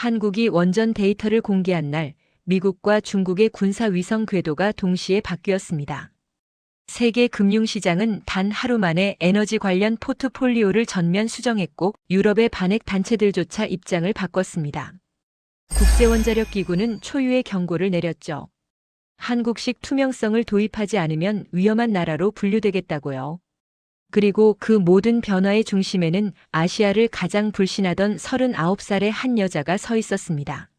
한국이 원전 데이터를 공개한 날, 미국과 중국의 군사위성 궤도가 동시에 바뀌었습니다. 세계 금융시장은 단 하루 만에 에너지 관련 포트폴리오를 전면 수정했고 유럽의 반핵 단체들조차 입장을 바꿨습니다. 국제원자력기구는 초유의 경고를 내렸죠. 한국식 투명성을 도입하지 않으면 위험한 나라로 분류되겠다고요. 그리고 그 모든 변화의 중심에는 아시아를 가장 불신하던 39살의 한 여자가 서 있었습니다.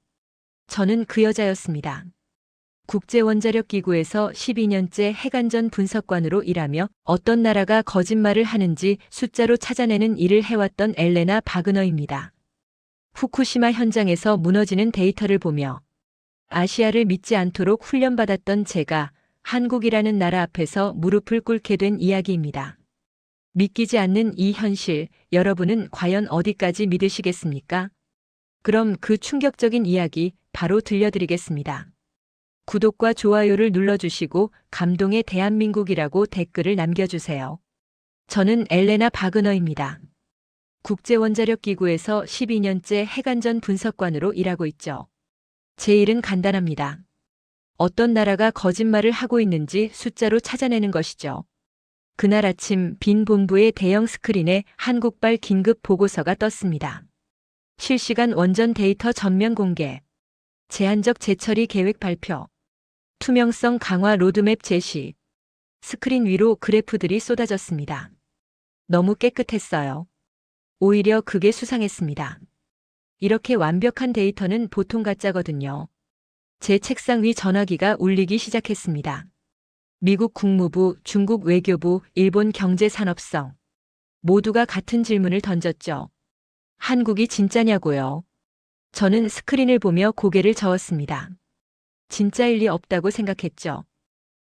저는 그 여자였습니다. 국제원자력기구에서 12년째 핵안전 분석관으로 일하며 어떤 나라가 거짓말을 하는지 숫자로 찾아내는 일을 해왔던 엘레나 바그너입니다. 후쿠시마 현장에서 무너지는 데이터를 보며 아시아를 믿지 않도록 훈련받았던 제가 한국이라는 나라 앞에서 무릎을 꿇게 된 이야기입니다. 믿기지 않는 이 현실, 여러분은 과연 어디까지 믿으시겠습니까? 그럼 그 충격적인 이야기 바로 들려드리겠습니다. 구독과 좋아요를 눌러주시고 감동의 대한민국이라고 댓글을 남겨주세요. 저는 엘레나 바그너입니다. 국제원자력기구에서 12년째 핵안전 분석관으로 일하고 있죠. 제 일은 간단합니다. 어떤 나라가 거짓말을 하고 있는지 숫자로 찾아내는 것이죠. 그날 아침 빈 본부의 대형 스크린에 한국발 긴급 보고서가 떴습니다. 실시간 원전 데이터 전면 공개, 제한적 재처리 계획 발표, 투명성 강화 로드맵 제시. 스크린 위로 그래프들이 쏟아졌습니다. 너무 깨끗했어요. 오히려 그게 수상했습니다. 이렇게 완벽한 데이터는 보통 가짜거든요. 제 책상 위 전화기가 울리기 시작했습니다. 미국 국무부, 중국 외교부, 일본 경제산업성. 모두가 같은 질문을 던졌죠. 한국이 진짜냐고요. 저는 스크린을 보며 고개를 저었습니다. 진짜일 리 없다고 생각했죠.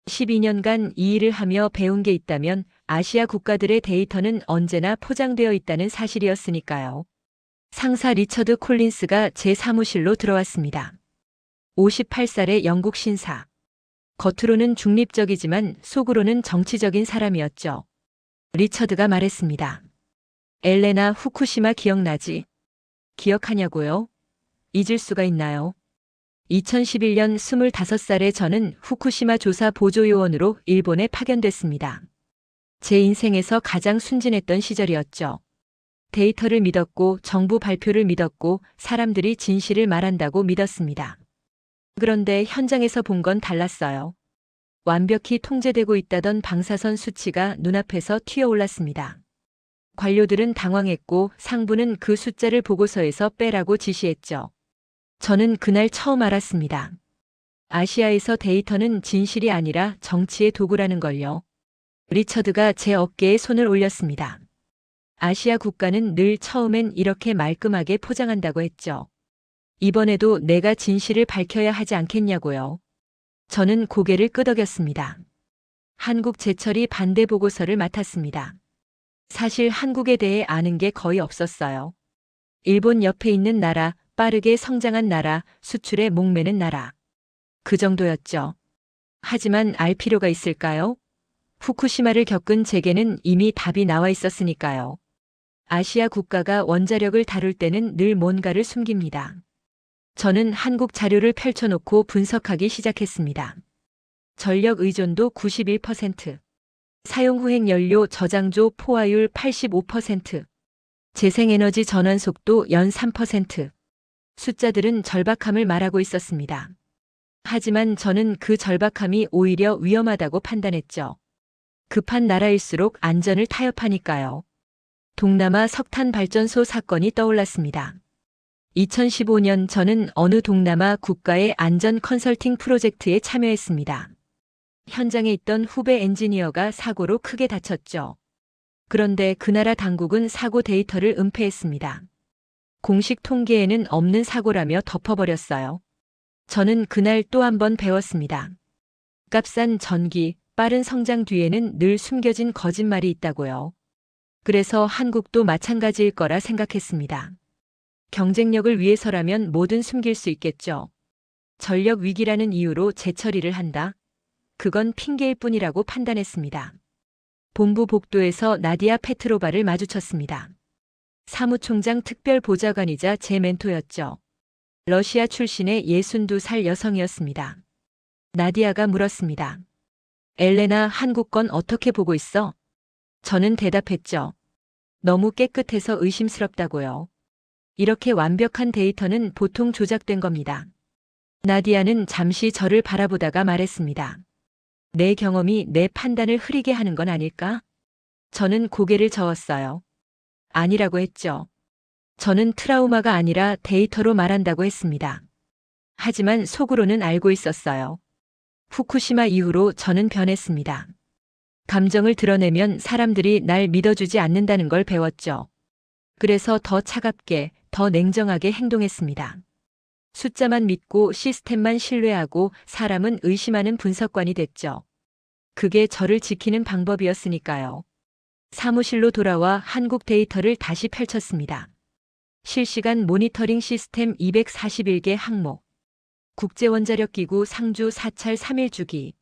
12년간 이 일을 하며 배운 게 있다면 아시아 국가들의 데이터는 언제나 포장되어 있다는 사실이었으니까요. 상사 리처드 콜린스가 제 사무실로 들어왔습니다. 58살의 영국 신사. 겉으로는 중립적이지만 속으로는 정치적인 사람이었죠. 리처드가 말했습니다. 엘레나 후쿠시마 기억나지? 기억하냐고요? 잊을 수가 있나요? 2011년 25살의 저는 후쿠시마 조사 보조요원으로 일본에 파견됐습니다. 제 인생에서 가장 순진했던 시절이었죠. 데이터를 믿었고 정부 발표를 믿었고 사람들이 진실을 말한다고 믿었습니다. 그런데 현장에서 본 건 달랐어요. 완벽히 통제되고 있다던 방사선 수치가 눈앞에서 튀어올랐습니다. 관료들은 당황했고 상부는 그 숫자를 보고서에서 빼라고 지시했죠. 저는 그날 처음 알았습니다. 아시아에서 데이터는 진실이 아니라 정치의 도구라는 걸요. 리처드가 제 어깨에 손을 올렸습니다. 아시아 국가는 늘 처음엔 이렇게 말끔하게 포장한다고 했죠. 이번에도 내가 진실을 밝혀야 하지 않겠냐고요. 저는 고개를 끄덕였습니다. 한국 제철이 반대 보고서를 맡았습니다. 사실 한국에 대해 아는 게 거의 없었어요. 일본 옆에 있는 나라, 빠르게 성장한 나라, 수출에 목매는 나라. 그 정도였죠. 하지만 알 필요가 있을까요? 후쿠시마를 겪은 제게는 이미 답이 나와 있었으니까요. 아시아 국가가 원자력을 다룰 때는 늘 뭔가를 숨깁니다. 저는 한국 자료를 펼쳐놓고 분석하기 시작했습니다. 전력 의존도 91%, 사용 후행 연료 저장조 포화율 85%, 재생에너지 전환 속도 연 3%. 숫자들은 절박함을 말하고 있었습니다. 하지만 저는 그 절박함이 오히려 위험하다고 판단했죠. 급한 나라일수록 안전을 타협하니까요. 동남아 석탄 발전소 사건이 떠올랐습니다. 2015년 저는 어느 동남아 국가의 안전 컨설팅 프로젝트에 참여했습니다. 현장에 있던 후배 엔지니어가 사고로 크게 다쳤죠. 그런데 그 나라 당국은 사고 데이터를 은폐했습니다. 공식 통계에는 없는 사고라며 덮어버렸어요. 저는 그날 또 한 번 배웠습니다. 값싼 전기, 빠른 성장 뒤에는 늘 숨겨진 거짓말이 있다고요. 그래서 한국도 마찬가지일 거라 생각했습니다. 경쟁력을 위해서라면 뭐든 숨길 수 있겠죠. 전력 위기라는 이유로 재처리를 한다? 그건 핑계일 뿐이라고 판단했습니다. 본부 복도에서 나디아 페트로바를 마주쳤습니다. 사무총장 특별보좌관이자 제 멘토였죠. 러시아 출신의 62살 여성이었습니다. 나디아가 물었습니다. 엘레나, 한국 건 어떻게 보고 있어? 저는 대답했죠. 너무 깨끗해서 의심스럽다고요. 이렇게 완벽한 데이터는 보통 조작된 겁니다. 나디아는 잠시 저를 바라보다가 말했습니다. 내 경험이 내 판단을 흐리게 하는 건 아닐까? 저는 고개를 저었어요. 아니라고 했죠. 저는 트라우마가 아니라 데이터로 말한다고 했습니다. 하지만 속으로는 알고 있었어요. 후쿠시마 이후로 저는 변했습니다. 감정을 드러내면 사람들이 날 믿어주지 않는다는 걸 배웠죠. 그래서 더 차갑게, 더 냉정하게 행동했습니다. 숫자만 믿고 시스템만 신뢰하고 사람은 의심하는 분석관이 됐죠. 그게 저를 지키는 방법이었으니까요. 사무실로 돌아와 한국 데이터를 다시 펼쳤습니다. 실시간 모니터링 시스템 241개 항목, 국제원자력기구 상주 사찰 3일 주기,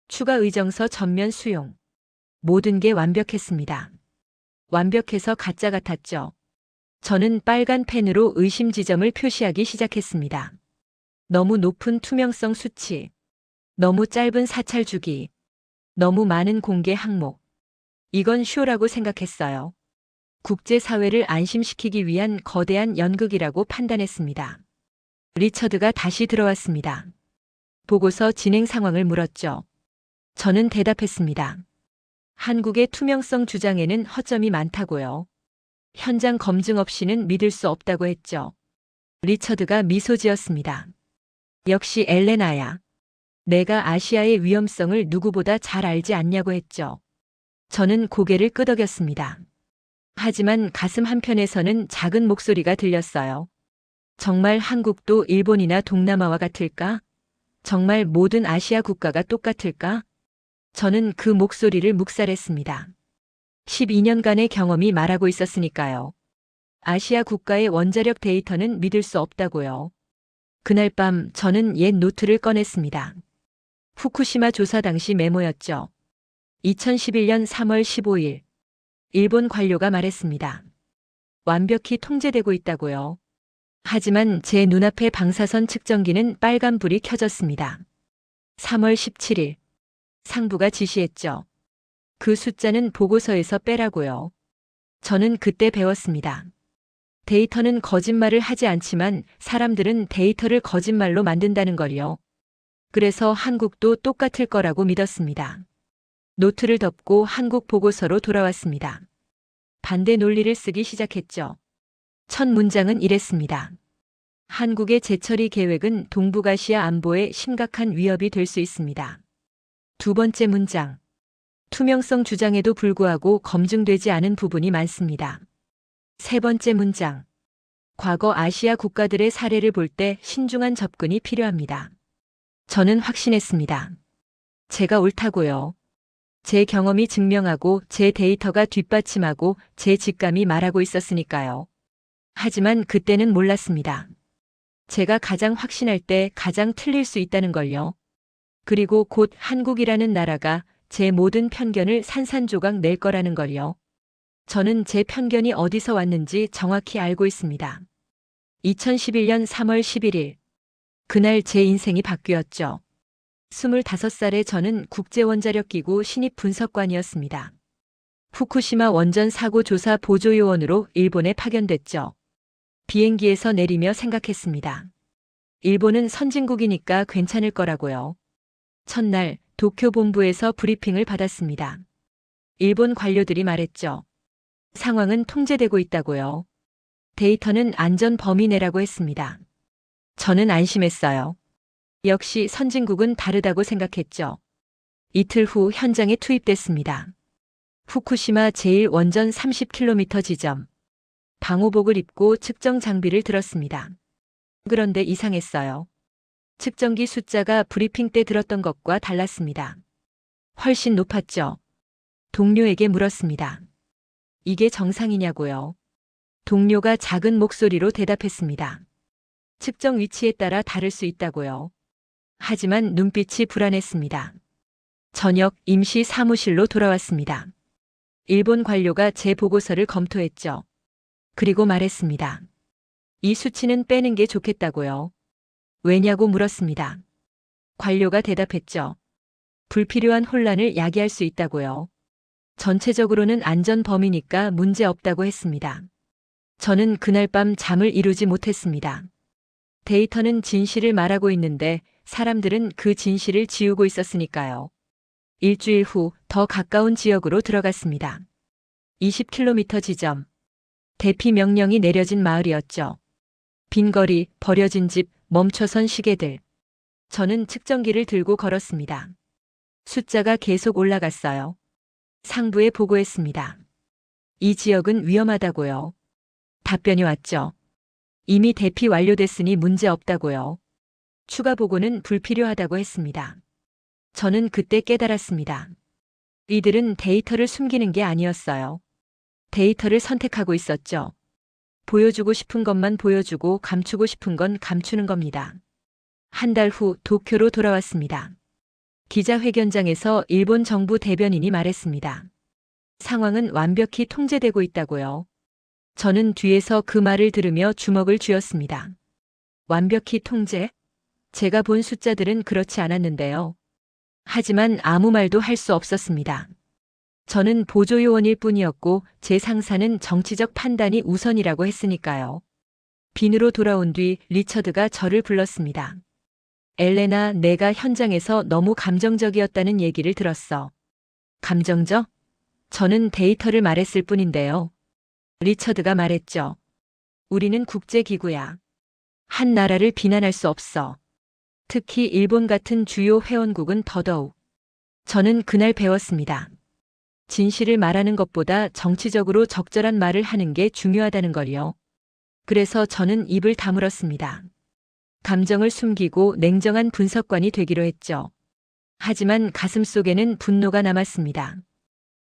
추가 의정서 전면 수용. 모든 게 완벽했습니다. 완벽해서 가짜 같았죠. 저는 빨간 펜으로 의심 지점을 표시하기 시작했습니다. 너무 높은 투명성 수치, 너무 짧은 사찰 주기, 너무 많은 공개 항목. 이건 쇼라고 생각했어요. 국제사회를 안심시키기 위한 거대한 연극이라고 판단했습니다. 리처드가 다시 들어왔습니다. 보고서 진행 상황을 물었죠. 저는 대답했습니다. 한국의 투명성 주장에는 허점이 많다고요. 현장 검증 없이는 믿을 수 없다고 했죠. 리처드가 미소 지었습니다. 역시 엘레나야. 내가 아시아의 위험성을 누구보다 잘 알지 않냐고 했죠. 저는 고개를 끄덕였습니다. 하지만 가슴 한편에서는 작은 목소리가 들렸어요. 정말 한국도 일본이나 동남아와 같을까? 정말 모든 아시아 국가가 똑같을까? 저는 그 목소리를 묵살했습니다. 12년간의 경험이 말하고 있었으니까요. 아시아 국가의 원자력 데이터는 믿을 수 없다고요. 그날 밤 저는 옛 노트를 꺼냈습니다. 후쿠시마 조사 당시 메모였죠. 2011년 3월 15일. 일본 관료가 말했습니다. 완벽히 통제되고 있다고요. 하지만 제 눈앞의 방사선 측정기는 빨간불이 켜졌습니다. 3월 17일. 상부가 지시했죠. 그 숫자는 보고서에서 빼라고요. 저는 그때 배웠습니다. 데이터는 거짓말을 하지 않지만 사람들은 데이터를 거짓말로 만든다는 걸요. 그래서 한국도 똑같을 거라고 믿었습니다. 노트를 덮고 한국 보고서로 돌아왔습니다. 반대 논리를 쓰기 시작했죠. 첫 문장은 이랬습니다. 한국의 재처리 계획은 동북아시아 안보에 심각한 위협이 될 수 있습니다. 두 번째 문장. 투명성 주장에도 불구하고 검증되지 않은 부분이 많습니다. 세 번째 문장. 과거 아시아 국가들의 사례를 볼 때 신중한 접근이 필요합니다. 저는 확신했습니다. 제가 옳다고요. 제 경험이 증명하고 제 데이터가 뒷받침하고 제 직감이 말하고 있었으니까요. 하지만 그때는 몰랐습니다. 제가 가장 확신할 때 가장 틀릴 수 있다는 걸요. 그리고 곧 한국이라는 나라가 제 모든 편견을 산산조각 낼 거라는 걸요. 저는 제 편견이 어디서 왔는지 정확히 알고 있습니다. 2011년 3월 11일. 그날 제 인생이 바뀌었죠. 25살의 저는 국제원자력기구 신입 분석관이었습니다. 후쿠시마 원전 사고 조사 보조요원으로 일본에 파견됐죠. 비행기에서 내리며 생각했습니다. 일본은 선진국이니까 괜찮을 거라고요. 첫날 도쿄 본부에서 브리핑을 받았습니다. 일본 관료들이 말했죠. 상황은 통제되고 있다고요. 데이터는 안전 범위 내라고 했습니다. 저는 안심했어요. 역시 선진국은 다르다고 생각했죠. 이틀 후 현장에 투입됐습니다. 후쿠시마 제1원전 30km 지점. 방호복을 입고 측정 장비를 들었습니다. 그런데 이상했어요. 측정기 숫자가 브리핑 때 들었던 것과 달랐습니다. 훨씬 높았죠. 동료에게 물었습니다. 이게 정상이냐고요. 동료가 작은 목소리로 대답했습니다. 측정 위치에 따라 다를 수 있다고요. 하지만 눈빛이 불안했습니다. 저녁 임시 사무실로 돌아왔습니다. 일본 관료가 제 보고서를 검토했죠. 그리고 말했습니다. 이 수치는 빼는 게 좋겠다고요. 왜냐고 물었습니다. 관료가 대답했죠. 불필요한 혼란을 야기할 수 있다고요. 전체적으로는 안전 범위니까 문제 없다고 했습니다. 저는 그날 밤 잠을 이루지 못했습니다. 데이터는 진실을 말하고 있는데 사람들은 그 진실을 지우고 있었으니까요. 일주일 후 더 가까운 지역으로 들어갔습니다. 20km 지점. 대피 명령이 내려진 마을이었죠. 빈 거리, 버려진 집, 멈춰선 시계들. 저는 측정기를 들고 걸었습니다. 숫자가 계속 올라갔어요. 상부에 보고했습니다. 이 지역은 위험하다고요. 답변이 왔죠. 이미 대피 완료됐으니 문제 없다고요. 추가 보고는 불필요하다고 했습니다. 저는 그때 깨달았습니다. 이들은 데이터를 숨기는 게 아니었어요. 데이터를 선택하고 있었죠. 보여주고 싶은 것만 보여주고 감추고 싶은 건 감추는 겁니다. 한 달 후 도쿄로 돌아왔습니다. 기자회견장에서 일본 정부 대변인이 말했습니다. 상황은 완벽히 통제되고 있다고요. 저는 뒤에서 그 말을 들으며 주먹을 쥐었습니다. 완벽히 통제? 제가 본 숫자들은 그렇지 않았는데요. 하지만 아무 말도 할 수 없었습니다. 저는 보조요원일 뿐이었고 제 상사는 정치적 판단이 우선이라고 했으니까요. 빈으로 돌아온 뒤 리처드가 저를 불렀습니다. 엘레나, 내가 현장에서 너무 감정적이었다는 얘기를 들었어. 감정적? 저는 데이터를 말했을 뿐인데요. 리처드가 말했죠. 우리는 국제기구야. 한 나라를 비난할 수 없어. 특히 일본 같은 주요 회원국은 더더욱. 저는 그날 배웠습니다. 진실을 말하는 것보다 정치적으로 적절한 말을 하는 게 중요하다는 걸요. 그래서 저는 입을 다물었습니다. 감정을 숨기고 냉정한 분석관이 되기로 했죠. 하지만 가슴속에는 분노가 남았습니다.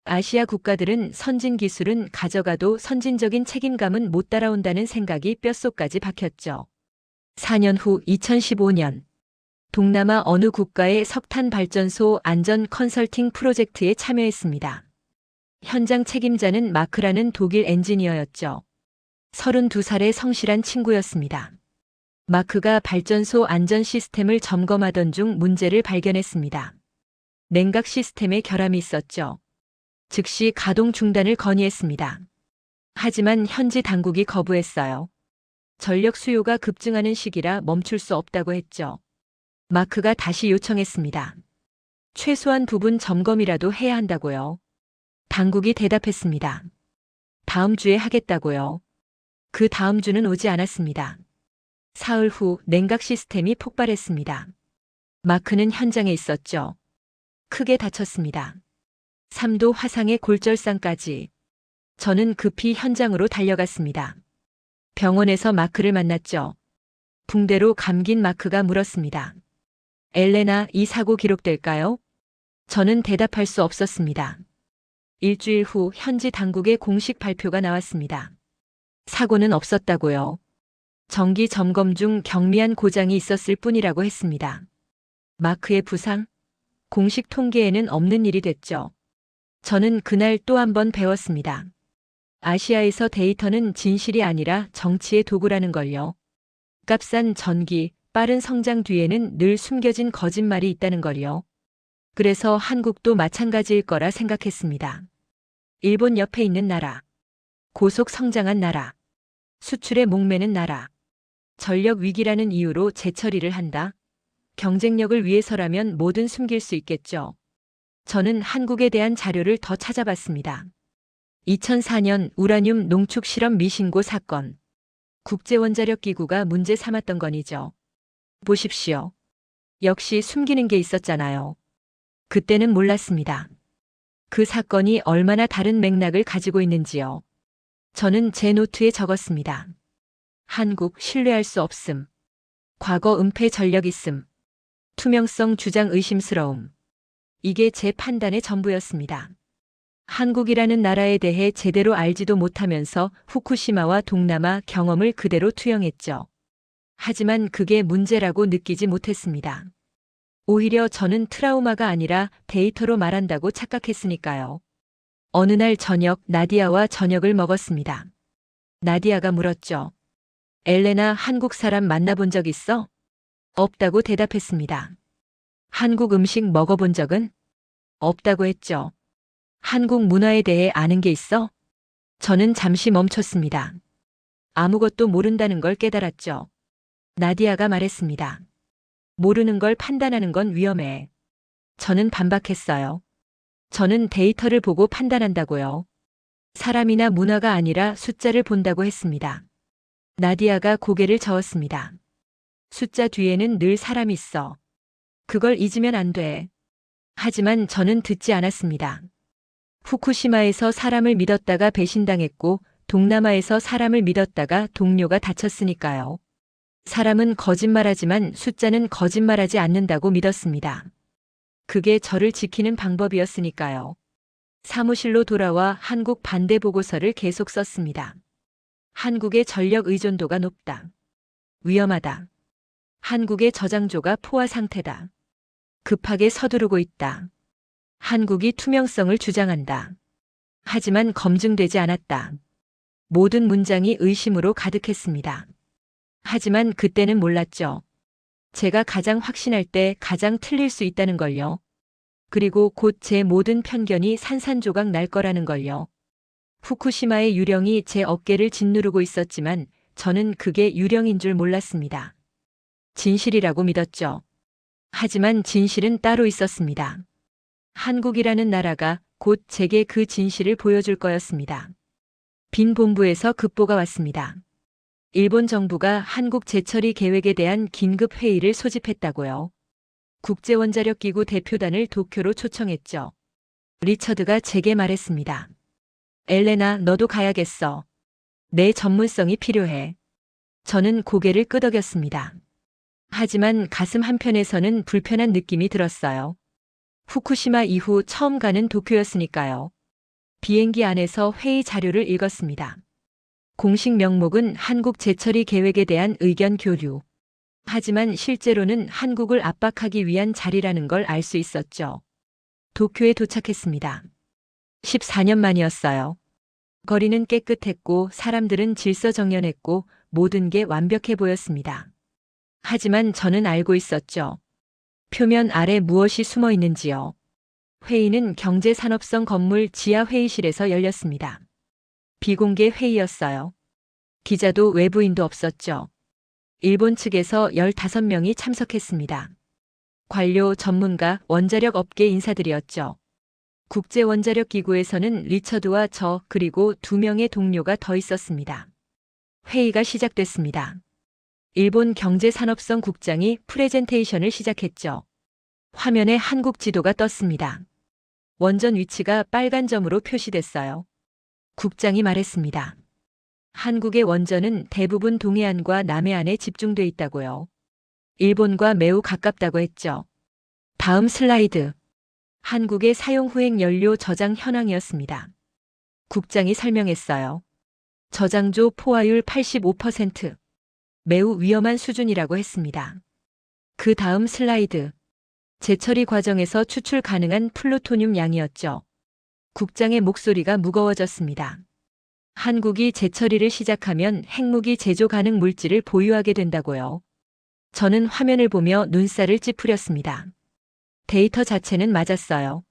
아시아 국가들은 선진 기술은 가져가도 선진적인 책임감은 못 따라온다는 생각이 뼛속까지 박혔죠. 4년 후 2015년 동남아 어느 국가의 석탄 발전소 안전 컨설팅 프로젝트에 참여했습니다. 현장 책임자는 마크라는 독일 엔지니어였죠. 32살의 성실한 친구였습니다. 마크가 발전소 안전 시스템을 점검하던 중 문제를 발견했습니다. 냉각 시스템에 결함이 있었죠. 즉시 가동 중단을 건의했습니다. 하지만 현지 당국이 거부했어요. 전력 수요가 급증하는 시기라 멈출 수 없다고 했죠. 마크가 다시 요청했습니다. 최소한 부분 점검이라도 해야 한다고요. 당국이 대답했습니다. 다음 주에 하겠다고요. 그 다음 주는 오지 않았습니다. 사흘 후 냉각 시스템이 폭발했습니다. 마크는 현장에 있었죠. 크게 다쳤습니다. 3도 화상의 골절상까지. 저는 급히 현장으로 달려갔습니다. 병원에서 마크를 만났죠. 붕대로 감긴 마크가 물었습니다. 엘레나, 이 사고 기록될까요? 저는 대답할 수 없었습니다. 일주일 후 현지 당국의 공식 발표가 나왔습니다. 사고는 없었다고요. 정기 점검 중 경미한 고장이 있었을 뿐이라고 했습니다. 마크의 부상? 공식 통계에는 없는 일이 됐죠. 저는 그날 또 한 번 배웠습니다. 아시아에서 데이터는 진실이 아니라 정치의 도구라는 걸요. 값싼 전기, 빠른 성장 뒤에는 늘 숨겨진 거짓말이 있다는 걸요. 그래서 한국도 마찬가지일 거라 생각했습니다. 일본 옆에 있는 나라. 고속 성장한 나라. 수출에 목매는 나라. 전력 위기라는 이유로 재처리를 한다. 경쟁력을 위해서라면 뭐든 숨길 수 있겠죠. 저는 한국에 대한 자료를 더 찾아봤습니다. 2004년 우라늄 농축 실험 미신고 사건. 국제원자력기구가 문제 삼았던 건이죠. 보십시오. 역시 숨기는 게 있었잖아요. 그때는 몰랐습니다. 그 사건이 얼마나 다른 맥락을 가지고 있는지요. 저는 제 노트에 적었습니다. 한국 신뢰할 수 없음. 과거 은폐 전력 있음. 투명성 주장 의심스러움. 이게 제 판단의 전부였습니다. 한국이라는 나라에 대해 제대로 알지도 못하면서 후쿠시마와 동남아 경험을 그대로 투영했죠. 하지만 그게 문제라고 느끼지 못했습니다. 오히려 저는 트라우마가 아니라 데이터로 말한다고 착각했으니까요. 어느 날 저녁 나디아와 저녁을 먹었습니다. 나디아가 물었죠. 엘레나, 한국 사람 만나본 적 있어? 없다고 대답했습니다. 한국 음식 먹어본 적은? 없다고 했죠. 한국 문화에 대해 아는 게 있어? 저는 잠시 멈췄습니다. 아무것도 모른다는 걸 깨달았죠. 나디아가 말했습니다. 모르는 걸 판단하는 건 위험해. 저는 반박했어요. 저는 데이터를 보고 판단한다고요. 사람이나 문화가 아니라 숫자를 본다고 했습니다. 나디아가 고개를 저었습니다. 숫자 뒤에는 늘 사람이 있어. 그걸 잊으면 안 돼. 하지만 저는 듣지 않았습니다. 후쿠시마에서 사람을 믿었다가 배신당했고 동남아에서 사람을 믿었다가 동료가 다쳤으니까요. 사람은 거짓말하지만 숫자는 거짓말하지 않는다고 믿었습니다. 그게 저를 지키는 방법이었으니까요. 사무실로 돌아와 한국 반대 보고서를 계속 썼습니다. 한국의 전력 의존도가 높다. 위험하다. 한국의 저장조가 포화 상태다. 급하게 서두르고 있다. 한국이 투명성을 주장한다. 하지만 검증되지 않았다. 모든 문장이 의심으로 가득했습니다. 하지만 그때는 몰랐죠. 제가 가장 확신할 때 가장 틀릴 수 있다는 걸요. 그리고 곧 제 모든 편견이 산산조각 날 거라는 걸요. 후쿠시마의 유령이 제 어깨를 짓누르고 있었지만 저는 그게 유령인 줄 몰랐습니다. 진실이라고 믿었죠. 하지만 진실은 따로 있었습니다. 한국이라는 나라가 곧 제게 그 진실을 보여줄 거였습니다. 빈 본부에서 급보가 왔습니다. 일본 정부가 한국 재처리 계획에 대한 긴급 회의를 소집했다고요. 국제원자력기구 대표단을 도쿄로 초청했죠. 리처드가 제게 말했습니다. 엘레나, 너도 가야겠어. 내 전문성이 필요해. 저는 고개를 끄덕였습니다. 하지만 가슴 한편에서는 불편한 느낌이 들었어요. 후쿠시마 이후 처음 가는 도쿄였으니까요. 비행기 안에서 회의 자료를 읽었습니다. 공식 명목은 한국 재처리 계획에 대한 의견 교류. 하지만 실제로는 한국을 압박하기 위한 자리라는 걸 알 수 있었죠. 도쿄에 도착했습니다. 14년 만이었어요. 거리는 깨끗했고 사람들은 질서정연했고 모든 게 완벽해 보였습니다. 하지만 저는 알고 있었죠. 표면 아래 무엇이 숨어 있는지요. 회의는 경제산업성 건물 지하 회의실에서 열렸습니다. 비공개 회의였어요. 기자도 외부인도 없었죠. 일본 측에서 15명이 참석했습니다. 관료, 전문가, 원자력 업계 인사들이었죠. 국제원자력기구에서는 리처드와 저 그리고 2명의 동료가 더 있었습니다. 회의가 시작됐습니다. 일본 경제산업성 국장이 프레젠테이션을 시작했죠. 화면에 한국 지도가 떴습니다. 원전 위치가 빨간 점으로 표시됐어요. 국장이 말했습니다. 한국의 원전은 대부분 동해안과 남해안에 집중돼 있다고요. 일본과 매우 가깝다고 했죠. 다음 슬라이드. 한국의 사용 후행 연료 저장 현황이었습니다. 국장이 설명했어요. 저장조 포화율 85%. 매우 위험한 수준이라고 했습니다. 그 다음 슬라이드. 재처리 과정에서 추출 가능한 플루토늄 양이었죠. 국장의 목소리가 무거워졌습니다. 한국이 재처리를 시작하면 핵무기 제조 가능 물질을 보유하게 된다고요. 저는 화면을 보며 눈살을 찌푸렸습니다. 데이터 자체는 맞았어요.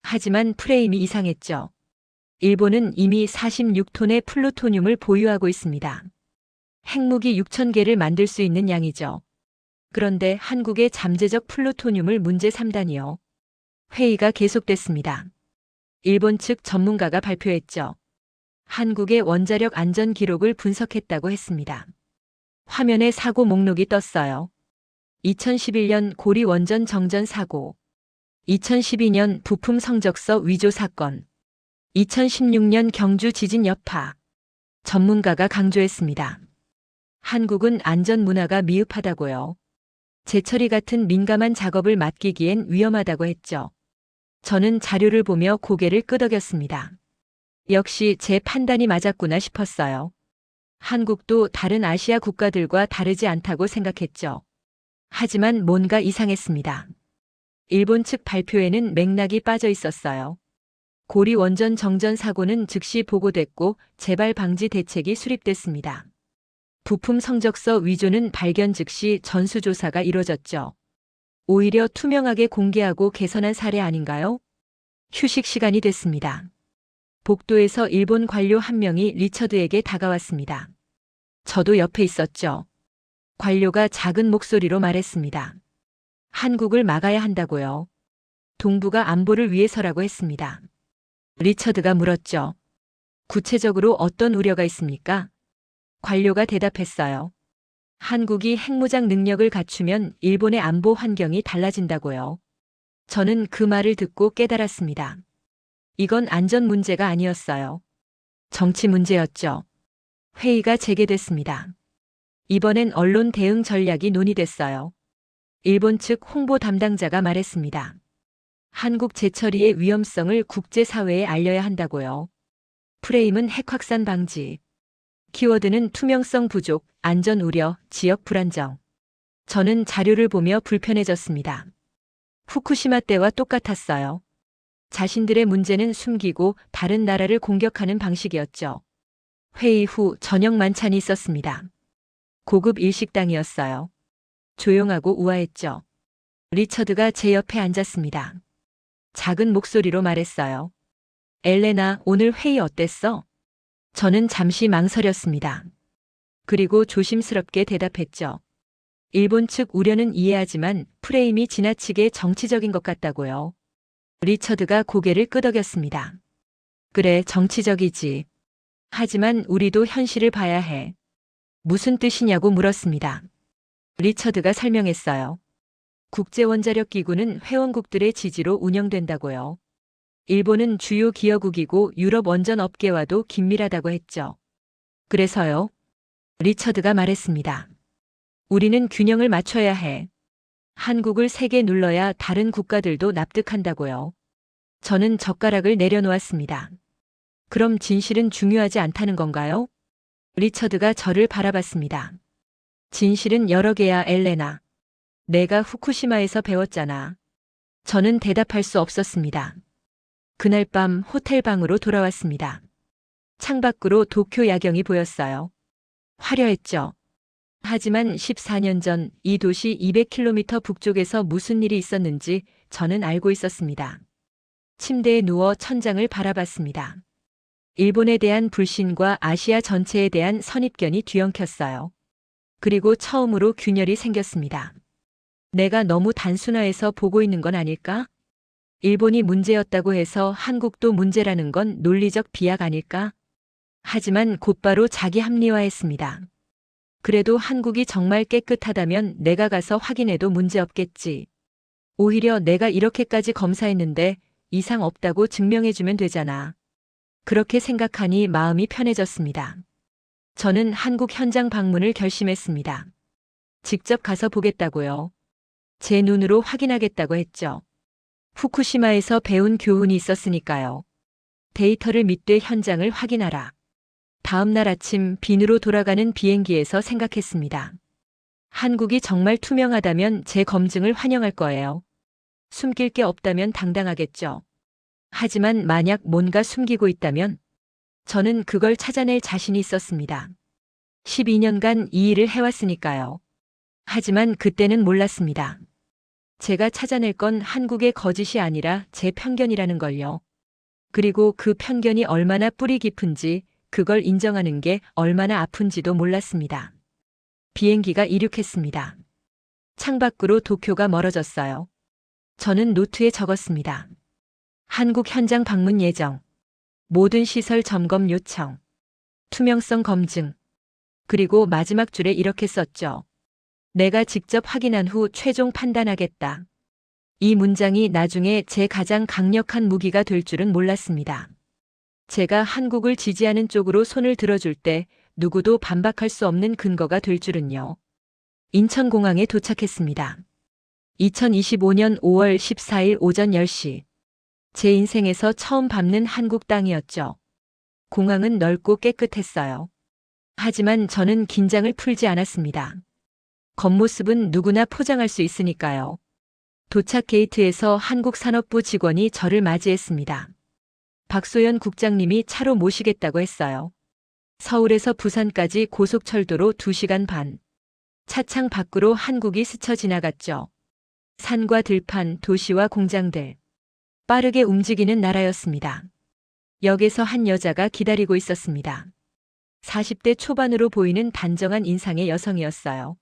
하지만 프레임이 이상했죠. 일본은 이미 46톤의 플루토늄을 보유하고 있습니다. 핵무기 6,000개를 만들 수 있는 양이죠. 그런데 한국의 잠재적 플루토늄을 문제 3단이요. 회의가 계속됐습니다. 일본 측 전문가가 발표했죠. 한국의 원자력 안전 기록을 분석했다고 했습니다. 화면에 사고 목록이 떴어요. 2011년 고리 원전 정전 사고, 2012년 부품 성적서 위조 사건, 2016년 경주 지진 여파. 전문가가 강조했습니다. 한국은 안전 문화가 미흡하다고요. 재처리 같은 민감한 작업을 맡기기엔 위험하다고 했죠. 저는 자료를 보며 고개를 끄덕였습니다. 역시 제 판단이 맞았구나 싶었어요. 한국도 다른 아시아 국가들과 다르지 않다고 생각했죠. 하지만 뭔가 이상했습니다. 일본 측 발표에는 맥락이 빠져 있었어요. 고리 원전 정전 사고는 즉시 보고됐고 재발 방지 대책이 수립됐습니다. 부품 성적서 위조는 발견 즉시 전수조사가 이뤄졌죠. 오히려 투명하게 공개하고 개선한 사례 아닌가요? 휴식 시간이 됐습니다. 복도에서 일본 관료 한 명이 리처드에게 다가왔습니다. 저도 옆에 있었죠. 관료가 작은 목소리로 말했습니다. 한국을 막아야 한다고요. 동북아 안보를 위해서라고 했습니다. 리처드가 물었죠. 구체적으로 어떤 우려가 있습니까? 관료가 대답했어요. 한국이 핵무장 능력을 갖추면 일본의 안보 환경이 달라진다고요. 저는 그 말을 듣고 깨달았습니다. 이건 안전 문제가 아니었어요. 정치 문제였죠. 회의가 재개됐습니다. 이번엔 언론 대응 전략이 논의됐어요. 일본 측 홍보 담당자가 말했습니다. 한국 재처리의 위험성을 국제사회에 알려야 한다고요. 프레임은 핵 확산 방지. 키워드는 투명성 부족, 안전 우려, 지역 불안정. 저는 자료를 보며 불편해졌습니다. 후쿠시마 때와 똑같았어요. 자신들의 문제는 숨기고 다른 나라를 공격하는 방식이었죠. 회의 후 저녁 만찬이 있었습니다. 고급 일식당이었어요. 조용하고 우아했죠. 리처드가 제 옆에 앉았습니다. 작은 목소리로 말했어요. 엘레나, 오늘 회의 어땠어? 저는 잠시 망설였습니다. 그리고 조심스럽게 대답했죠. 일본 측 우려는 이해하지만 프레임이 지나치게 정치적인 것 같다고요. 리처드가 고개를 끄덕였습니다. 그래, 정치적이지. 하지만 우리도 현실을 봐야 해. 무슨 뜻이냐고 물었습니다. 리처드가 설명했어요. 국제원자력기구는 회원국들의 지지로 운영된다고요. 일본은 주요 기여국이고 유럽 원전 업계와도 긴밀하다고 했죠. 그래서요? 리처드가 말했습니다. 우리는 균형을 맞춰야 해. 한국을 세게 눌러야 다른 국가들도 납득한다고요. 저는 젓가락을 내려놓았습니다. 그럼 진실은 중요하지 않다는 건가요? 리처드가 저를 바라봤습니다. 진실은 여러 개야, 엘레나. 내가 후쿠시마에서 배웠잖아. 저는 대답할 수 없었습니다. 그날 밤 호텔 방으로 돌아왔습니다. 창밖으로 도쿄 야경이 보였어요. 화려했죠. 하지만 14년 전 이 도시 200km 북쪽에서 무슨 일이 있었는지 저는 알고 있었습니다. 침대에 누워 천장을 바라봤습니다. 일본에 대한 불신과 아시아 전체에 대한 선입견이 뒤엉켰어요. 그리고 처음으로 균열이 생겼습니다. 내가 너무 단순화해서 보고 있는 건 아닐까? 일본이 문제였다고 해서 한국도 문제라는 건 논리적 비약 아닐까? 하지만 곧바로 자기 합리화했습니다. 그래도 한국이 정말 깨끗하다면 내가 가서 확인해도 문제없겠지. 오히려 내가 이렇게까지 검사했는데 이상 없다고 증명해주면 되잖아. 그렇게 생각하니 마음이 편해졌습니다. 저는 한국 현장 방문을 결심했습니다. 직접 가서 보겠다고요. 제 눈으로 확인하겠다고 했죠. 후쿠시마에서 배운 교훈이 있었으니까요. 데이터를 믿되 현장을 확인하라. 다음 날 아침 빈으로 돌아가는 비행기에서 생각했습니다. 한국이 정말 투명하다면 제 검증을 환영할 거예요. 숨길 게 없다면 당당하겠죠. 하지만 만약 뭔가 숨기고 있다면 저는 그걸 찾아낼 자신이 있었습니다. 12년간 이 일을 해왔으니까요. 하지만 그때는 몰랐습니다. 제가 찾아낼 건 한국의 거짓이 아니라 제 편견이라는 걸요. 그리고 그 편견이 얼마나 뿌리 깊은지, 그걸 인정하는 게 얼마나 아픈지도 몰랐습니다. 비행기가 이륙했습니다. 창밖으로 도쿄가 멀어졌어요. 저는 노트에 적었습니다. 한국 현장 방문 예정, 모든 시설 점검 요청, 투명성 검증, 그리고 마지막 줄에 이렇게 썼죠. 내가 직접 확인한 후 최종 판단하겠다. 이 문장이 나중에 제 가장 강력한 무기가 될 줄은 몰랐습니다. 제가 한국을 지지하는 쪽으로 손을 들어줄 때 누구도 반박할 수 없는 근거가 될 줄은요. 인천공항에 도착했습니다. 2025년 5월 14일 오전 10시. 제 인생에서 처음 밟는 한국 땅이었죠. 공항은 넓고 깨끗했어요. 하지만 저는 긴장을 풀지 않았습니다. 겉모습은 누구나 포장할 수 있으니까요. 도착 게이트에서 한국산업부 직원이 저를 맞이했습니다. 박소연 국장님이 차로 모시겠다고 했어요. 서울에서 부산까지 고속철도로 2시간 반. 차창 밖으로 한국이 스쳐 지나갔죠. 산과 들판, 도시와 공장들. 빠르게 움직이는 나라였습니다. 역에서 한 여자가 기다리고 있었습니다. 40대 초반으로 보이는 단정한 인상의 여성이었어요.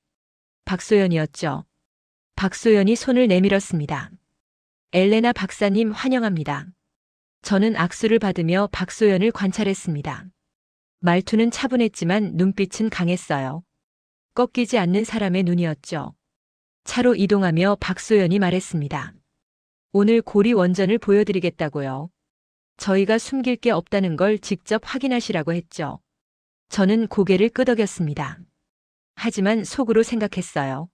박소연이었죠. 박소연이 손을 내밀었습니다. 엘레나 박사님 환영합니다. 저는 악수를 받으며 박소연을 관찰했습니다. 말투는 차분했지만 눈빛은 강했어요. 꺾이지 않는 사람의 눈이었죠. 차로 이동하며 박소연이 말했습니다. 오늘 고리 원전을 보여드리겠다고요. 저희가 숨길 게 없다는 걸 직접 확인하시라고 했죠. 저는 고개를 끄덕였습니다. 하지만 속으로 생각했어요.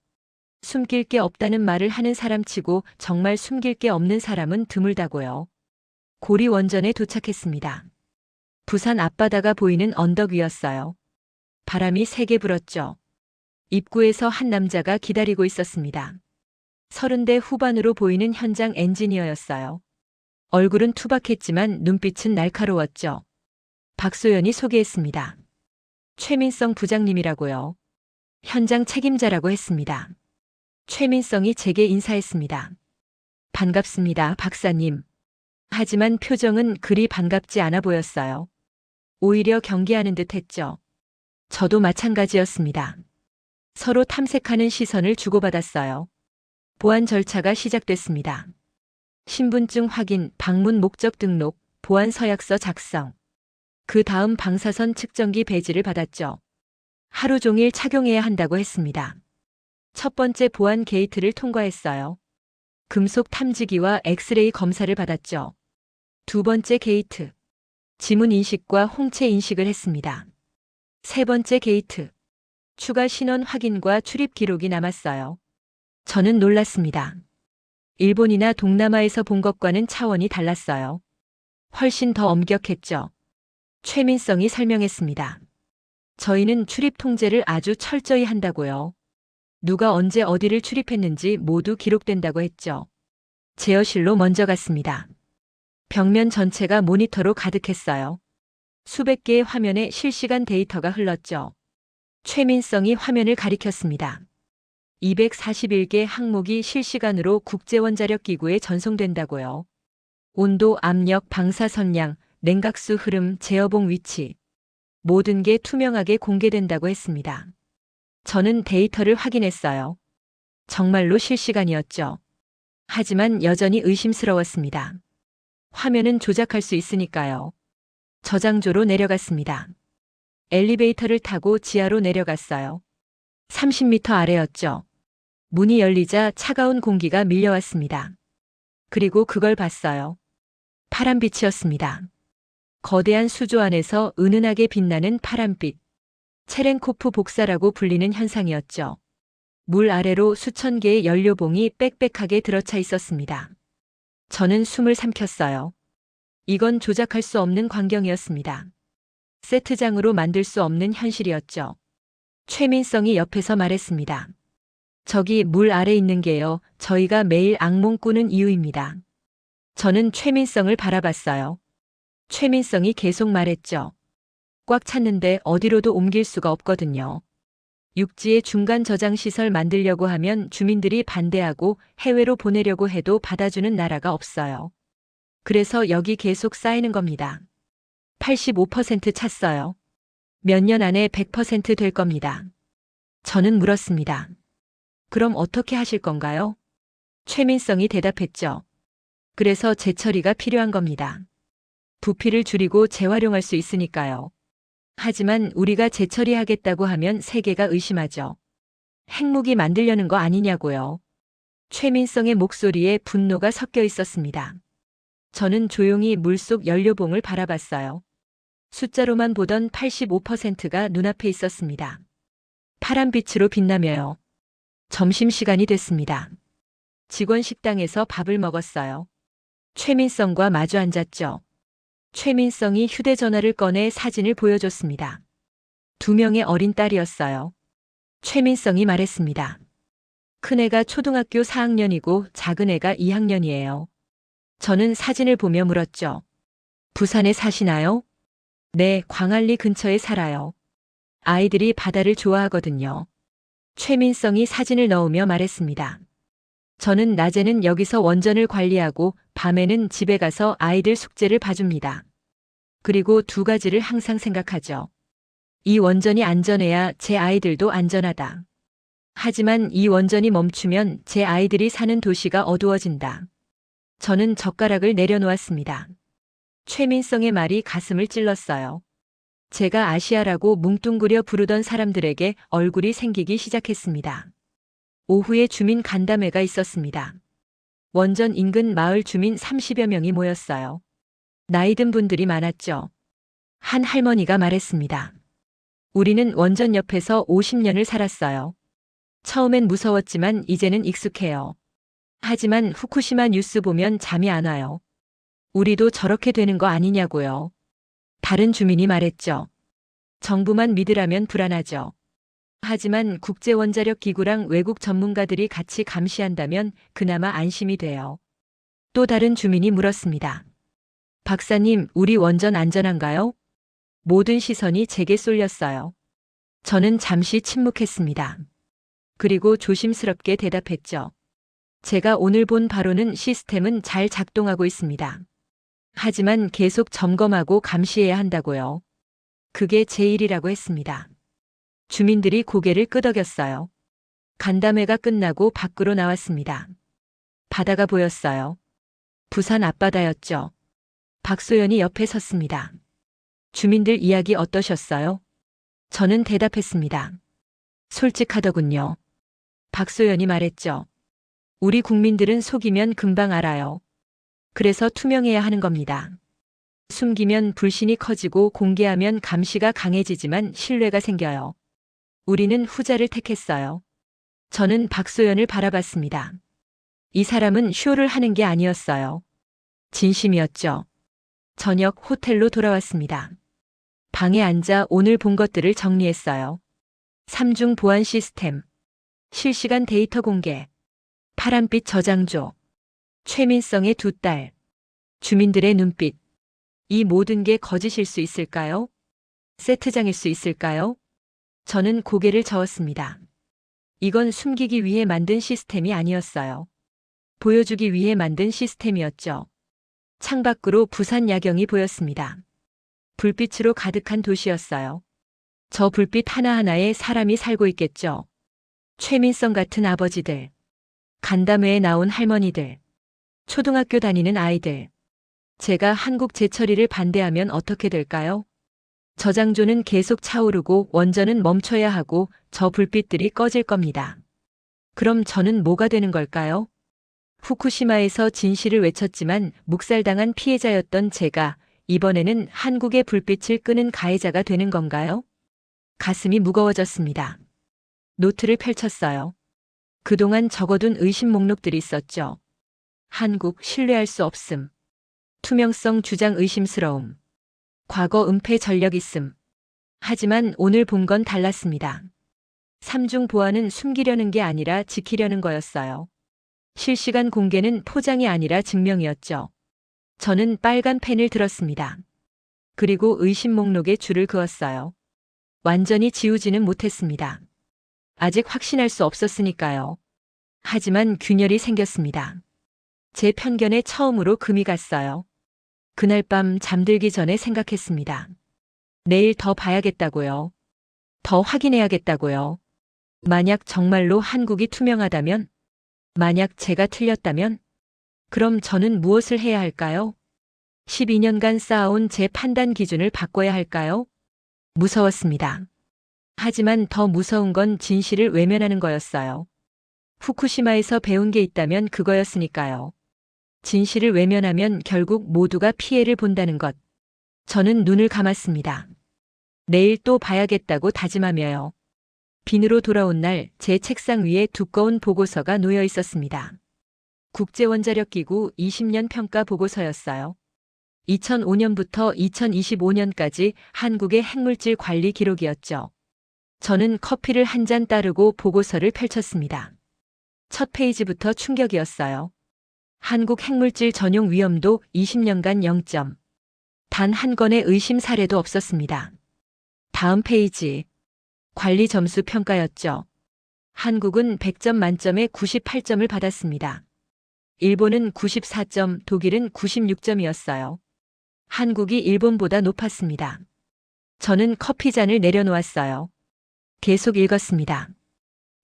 숨길 게 없다는 말을 하는 사람치고 정말 숨길 게 없는 사람은 드물다고요. 고리 원전에 도착했습니다. 부산 앞바다가 보이는 언덕 위였어요. 바람이 세게 불었죠. 입구에서 한 남자가 기다리고 있었습니다. 30대 후반으로 보이는 현장 엔지니어였어요. 얼굴은 투박했지만 눈빛은 날카로웠죠. 박소연이 소개했습니다. 최민성 부장님이라고요. 현장 책임자라고 했습니다. 최민성이 제게 인사했습니다. 반갑습니다, 박사님. 하지만 표정은 그리 반갑지 않아 보였어요. 오히려 경계하는 듯 했죠. 저도 마찬가지였습니다. 서로 탐색하는 시선을 주고받았어요. 보안 절차가 시작됐습니다. 신분증 확인, 방문 목적 등록, 보안 서약서 작성. 그 다음 방사선 측정기 배지를 받았죠. 하루 종일 착용해야 한다고 했습니다. 첫 번째 보안 게이트를 통과했어요. 금속 탐지기와 엑스레이 검사를 받았죠. 두 번째 게이트. 지문 인식과 홍채 인식을 했습니다. 세 번째 게이트. 추가 신원 확인과 출입 기록이 남았어요. 저는 놀랐습니다. 일본이나 동남아에서 본 것과는 차원이 달랐어요. 훨씬 더 엄격했죠. 최민성이 설명했습니다. 저희는 출입 통제를 아주 철저히 한다고요. 누가 언제 어디를 출입했는지 모두 기록된다고 했죠. 제어실로 먼저 갔습니다. 벽면 전체가 모니터로 가득했어요. 수백 개의 화면에 실시간 데이터가 흘렀죠. 최민성이 화면을 가리켰습니다. 241개 항목이 실시간으로 국제원자력기구에 전송된다고요. 온도, 압력, 방사선량, 냉각수 흐름, 제어봉 위치. 모든 게 투명하게 공개된다고 했습니다. 저는 데이터를 확인했어요. 정말로 실시간이었죠. 하지만 여전히 의심스러웠습니다. 화면은 조작할 수 있으니까요. 저장조로 내려갔습니다. 엘리베이터를 타고 지하로 내려갔어요. 30m 아래였죠. 문이 열리자 차가운 공기가 밀려왔습니다. 그리고 그걸 봤어요. 파란빛이었습니다. 거대한 수조 안에서 은은하게 빛나는 파란빛. 체렌코프 복사라고 불리는 현상이었죠. 물 아래로 수천 개의 연료봉이 빽빽하게 들어차 있었습니다. 저는 숨을 삼켰어요. 이건 조작할 수 없는 광경이었습니다. 세트장으로 만들 수 없는 현실이었죠. 최민성이 옆에서 말했습니다. 저기 물 아래 있는 게요. 저희가 매일 악몽 꾸는 이유입니다. 저는 최민성을 바라봤어요. 최민성이 계속 말했죠. 꽉 찼는데 어디로도 옮길 수가 없거든요. 육지에 중간 저장 시설 만들려고 하면 주민들이 반대하고 해외로 보내려고 해도 받아주는 나라가 없어요. 그래서 여기 계속 쌓이는 겁니다. 85% 찼어요. 몇 년 안에 100% 될 겁니다. 저는 물었습니다. 그럼 어떻게 하실 건가요? 최민성이 대답했죠. 그래서 재처리가 필요한 겁니다. 부피를 줄이고 재활용할 수 있으니까요. 하지만 우리가 재처리하겠다고 하면 세계가 의심하죠. 핵무기 만들려는 거 아니냐고요. 최민성의 목소리에 분노가 섞여 있었습니다. 저는 조용히 물속 연료봉을 바라봤어요. 숫자로만 보던 85%가 눈앞에 있었습니다. 파란빛으로 빛나며요. 점심시간이 됐습니다. 직원 식당에서 밥을 먹었어요. 최민성과 마주 앉았죠. 최민성이 휴대전화를 꺼내 사진을 보여줬습니다. 2명의 어린 딸이었어요. 최민성이 말했습니다. 큰애가 초등학교 4학년이고 작은애가 2학년이에요. 저는 사진을 보며 물었죠. 부산에 사시나요? 네, 광안리 근처에 살아요. 아이들이 바다를 좋아하거든요. 최민성이 사진을 넣으며 말했습니다. 저는 낮에는 여기서 원전을 관리하고 밤에는 집에 가서 아이들 숙제를 봐줍니다. 그리고 두 가지를 항상 생각하죠. 이 원전이 안전해야 제 아이들도 안전하다. 하지만 이 원전이 멈추면 제 아이들이 사는 도시가 어두워진다. 저는 젓가락을 내려놓았습니다. 최민성의 말이 가슴을 찔렀어요. 제가 아시아라고 뭉뚱그려 부르던 사람들에게 얼굴이 생기기 시작했습니다. 오후에 주민 간담회가 있었습니다. 원전 인근 마을 주민 30여 명이 모였어요. 나이 든 분들이 많았죠. 한 할머니가 말했습니다. 우리는 원전 옆에서 50년을 살았어요. 처음엔 무서웠지만 이제는 익숙해요. 하지만 후쿠시마 뉴스 보면 잠이 안 와요. 우리도 저렇게 되는 거 아니냐고요. 다른 주민이 말했죠. 정부만 믿으라면 불안하죠. 하지만 국제원자력 기구랑 외국 전문가들이 같이 감시한다면 그나마 안심이 돼요. 또 다른 주민이 물었습니다. 박사님, 우리 원전 안전한가요? 모든 시선이 제게 쏠렸어요. 저는 잠시 침묵했습니다. 그리고 조심스럽게 대답했죠. 제가 오늘 본 바로는 시스템은 잘 작동하고 있습니다. 하지만 계속 점검하고 감시해야 한다고요. 그게 제 일이라고 했습니다. 주민들이 고개를 끄덕였어요. 간담회가 끝나고 밖으로 나왔습니다. 바다가 보였어요. 부산 앞바다였죠. 박소연이 옆에 섰습니다. 주민들 이야기 어떠셨어요? 저는 대답했습니다. 솔직하더군요. 박소연이 말했죠. 우리 국민들은 속이면 금방 알아요. 그래서 투명해야 하는 겁니다. 숨기면 불신이 커지고 공개하면 감시가 강해지지만 신뢰가 생겨요. 우리는 후자를 택했어요. 저는 박소연을 바라봤습니다. 이 사람은 쇼를 하는 게 아니었어요. 진심이었죠. 저녁 호텔로 돌아왔습니다. 방에 앉아 오늘 본 것들을 정리했어요. 3중 보안 시스템, 실시간 데이터 공개, 파란빛 저장조, 최민성의 두 딸, 주민들의 눈빛. 이 모든 게 거짓일 수 있을까요? 세트장일 수 있을까요? 저는 고개를 저었습니다. 이건 숨기기 위해 만든 시스템이 아니었어요. 보여주기 위해 만든 시스템이었죠. 창밖으로 부산 야경이 보였습니다. 불빛으로 가득한 도시였어요. 저 불빛 하나하나에 사람이 살고 있겠죠. 최민성 같은 아버지들, 간담회에 나온 할머니들, 초등학교 다니는 아이들. 제가 한국 재처리를 반대하면 어떻게 될까요? 저장조는 계속 차오르고 원전은 멈춰야 하고 저 불빛들이 꺼질 겁니다. 그럼 저는 뭐가 되는 걸까요? 후쿠시마에서 진실을 외쳤지만 묵살당한 피해자였던 제가 이번에는 한국의 불빛을 끄는 가해자가 되는 건가요? 가슴이 무거워졌습니다. 노트를 펼쳤어요. 그동안 적어둔 의심 목록들이 있었죠. 한국 신뢰할 수 없음. 투명성 주장 의심스러움. 과거 은폐 전력 있음. 하지만 오늘 본 건 달랐습니다. 3중 보안은 숨기려는 게 아니라 지키려는 거였어요. 실시간 공개는 포장이 아니라 증명이었죠. 저는 빨간 펜을 들었습니다. 그리고 의심 목록에 줄을 그었어요. 완전히 지우지는 못했습니다. 아직 확신할 수 없었으니까요. 하지만 균열이 생겼습니다. 제 편견에 처음으로 금이 갔어요. 그날 밤 잠들기 전에 생각했습니다. 내일 더 봐야겠다고요. 더 확인해야겠다고요. 만약 정말로 한국이 투명하다면, 만약 제가 틀렸다면, 그럼 저는 무엇을 해야 할까요? 12년간 쌓아온 제 판단 기준을 바꿔야 할까요? 무서웠습니다. 하지만 더 무서운 건 진실을 외면하는 거였어요. 후쿠시마에서 배운 게 있다면 그거였으니까요. 진실을 외면하면 결국 모두가 피해를 본다는 것. 저는 눈을 감았습니다. 내일 또 봐야겠다고 다짐하며요. 빈으로 돌아온 날 제 책상 위에 두꺼운 보고서가 놓여 있었습니다. 국제원자력기구 20년 평가 보고서였어요. 2005년부터 2025년까지 한국의 핵물질 관리 기록이었죠. 저는 커피를 한 잔 따르고 보고서를 펼쳤습니다. 첫 페이지부터 충격이었어요. 한국 핵물질 전용 위험도 20년간 0점. 단 한 건의 의심 사례도 없었습니다. 다음 페이지. 관리 점수 평가였죠. 한국은 100점 만점에 98점을 받았습니다. 일본은 94점, 독일은 96점이었어요. 한국이 일본보다 높았습니다. 저는 커피잔을 내려놓았어요. 계속 읽었습니다.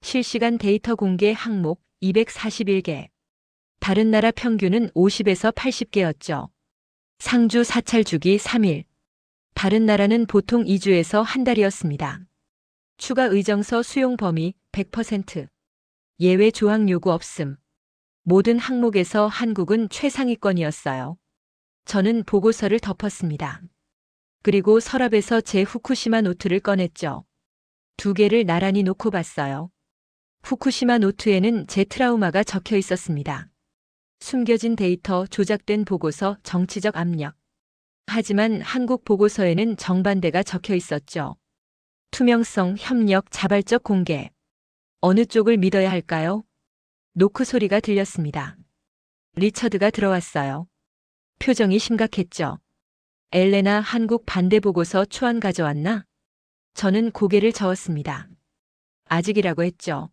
실시간 데이터 공개 항목 241개. 다른 나라 평균은 50에서 80개였죠. 상주 사찰 주기 3일. 다른 나라는 보통 2주에서 한 달이었습니다. 추가 의정서 수용 범위 100%. 예외 조항 요구 없음. 모든 항목에서 한국은 최상위권이었어요. 저는 보고서를 덮었습니다. 그리고 서랍에서 제 후쿠시마 노트를 꺼냈죠. 2개를 나란히 놓고 봤어요. 후쿠시마 노트에는 제 트라우마가 적혀 있었습니다. 숨겨진 데이터, 조작된 보고서, 정치적 압력. 하지만 한국 보고서에는 정반대가 적혀 있었죠. 투명성, 협력, 자발적 공개. 어느 쪽을 믿어야 할까요? 노크 소리가 들렸습니다. 리처드가 들어왔어요. 표정이 심각했죠. 엘레나, 한국 반대 보고서 초안 가져왔나? 저는 고개를 저었습니다. 아직이라고 했죠.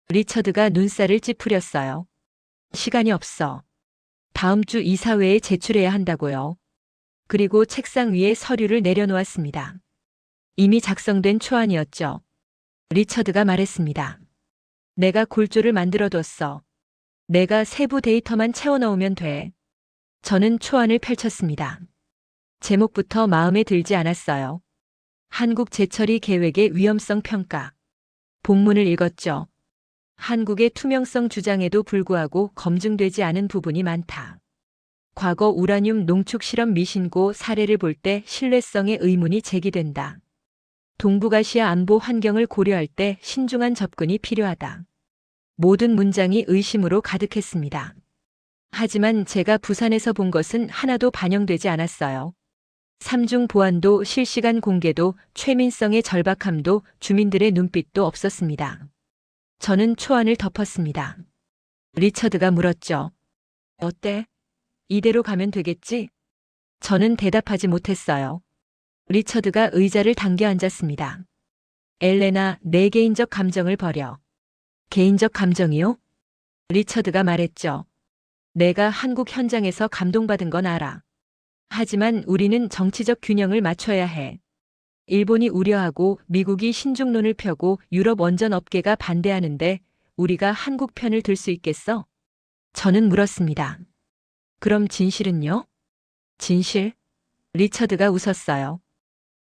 리처드가 눈살을 찌푸렸어요. 시간이 없어. 다음 주 이사회에 제출해야 한다고요. 그리고 책상 위에 서류를 내려놓았습니다. 이미 작성된 초안이었죠. 리처드가 말했습니다. 내가 골조를 만들어뒀어. 내가 세부 데이터만 채워넣으면 돼. 저는 초안을 펼쳤습니다. 제목부터 마음에 들지 않았어요. 한국 재처리 계획의 위험성 평가. 본문을 읽었죠. 한국의 투명성 주장에도 불구하고 검증되지 않은 부분이 많다. 과거 우라늄 농축 실험 미신고 사례를 볼 때 신뢰성의 의문이 제기된다. 동북아시아 안보 환경을 고려할 때 신중한 접근이 필요하다. 모든 문장이 의심으로 가득했습니다. 하지만 제가 부산에서 본 것은 하나도 반영되지 않았어요. 삼중 보안도, 실시간 공개도, 최민성의 절박함도, 주민들의 눈빛도 없었습니다. 저는 초안을 덮었습니다. 리처드가 물었죠. 어때? 이대로 가면 되겠지? 저는 대답하지 못했어요. 리처드가 의자를 당겨 앉았습니다. 엘레나, 내 개인적 감정을 버려. 개인적 감정이요? 리처드가 말했죠. 내가 한국 현장에서 감동받은 건 알아. 하지만 우리는 정치적 균형을 맞춰야 해. 일본이 우려하고 미국이 신중론을 펴고 유럽 원전 업계가 반대하는데 우리가 한국 편을 들 수 있겠어? 저는 물었습니다. 그럼 진실은요? 진실? 리처드가 웃었어요.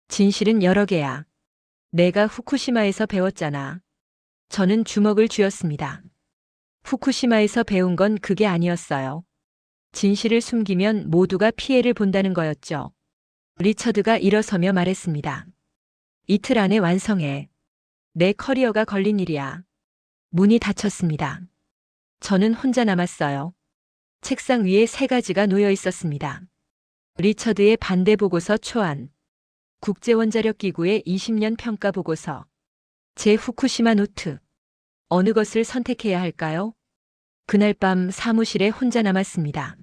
진실은 여러 개야. 내가 후쿠시마에서 배웠잖아. 저는 주먹을 쥐었습니다. 후쿠시마에서 배운 건 그게 아니었어요. 진실을 숨기면 모두가 피해를 본다는 거였죠. 리처드가 일어서며 말했습니다. 이틀 안에 완성해. 내 커리어가 걸린 일이야. 문이 닫혔습니다. 저는 혼자 남았어요. 책상 위에 3가지가 놓여 있었습니다. 리처드의 반대 보고서 초안. 국제원자력기구의 20년 평가 보고서. 제 후쿠시마 노트. 어느 것을 선택해야 할까요? 그날 밤 사무실에 혼자 남았습니다.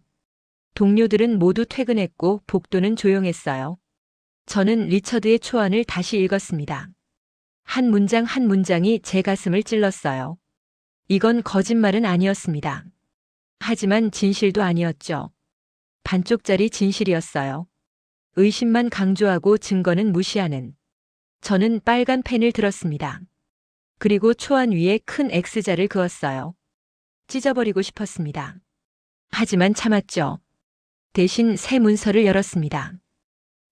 동료들은 모두 퇴근했고 복도는 조용했어요. 저는 리처드의 초안을 다시 읽었습니다. 한 문장 한 문장이 제 가슴을 찔렀어요. 이건 거짓말은 아니었습니다. 하지만 진실도 아니었죠. 반쪽짜리 진실이었어요. 의심만 강조하고 증거는 무시하는. 저는 빨간 펜을 들었습니다. 그리고 초안 위에 큰 X자를 그었어요. 찢어버리고 싶었습니다. 하지만 참았죠. 대신 새 문서를 열었습니다.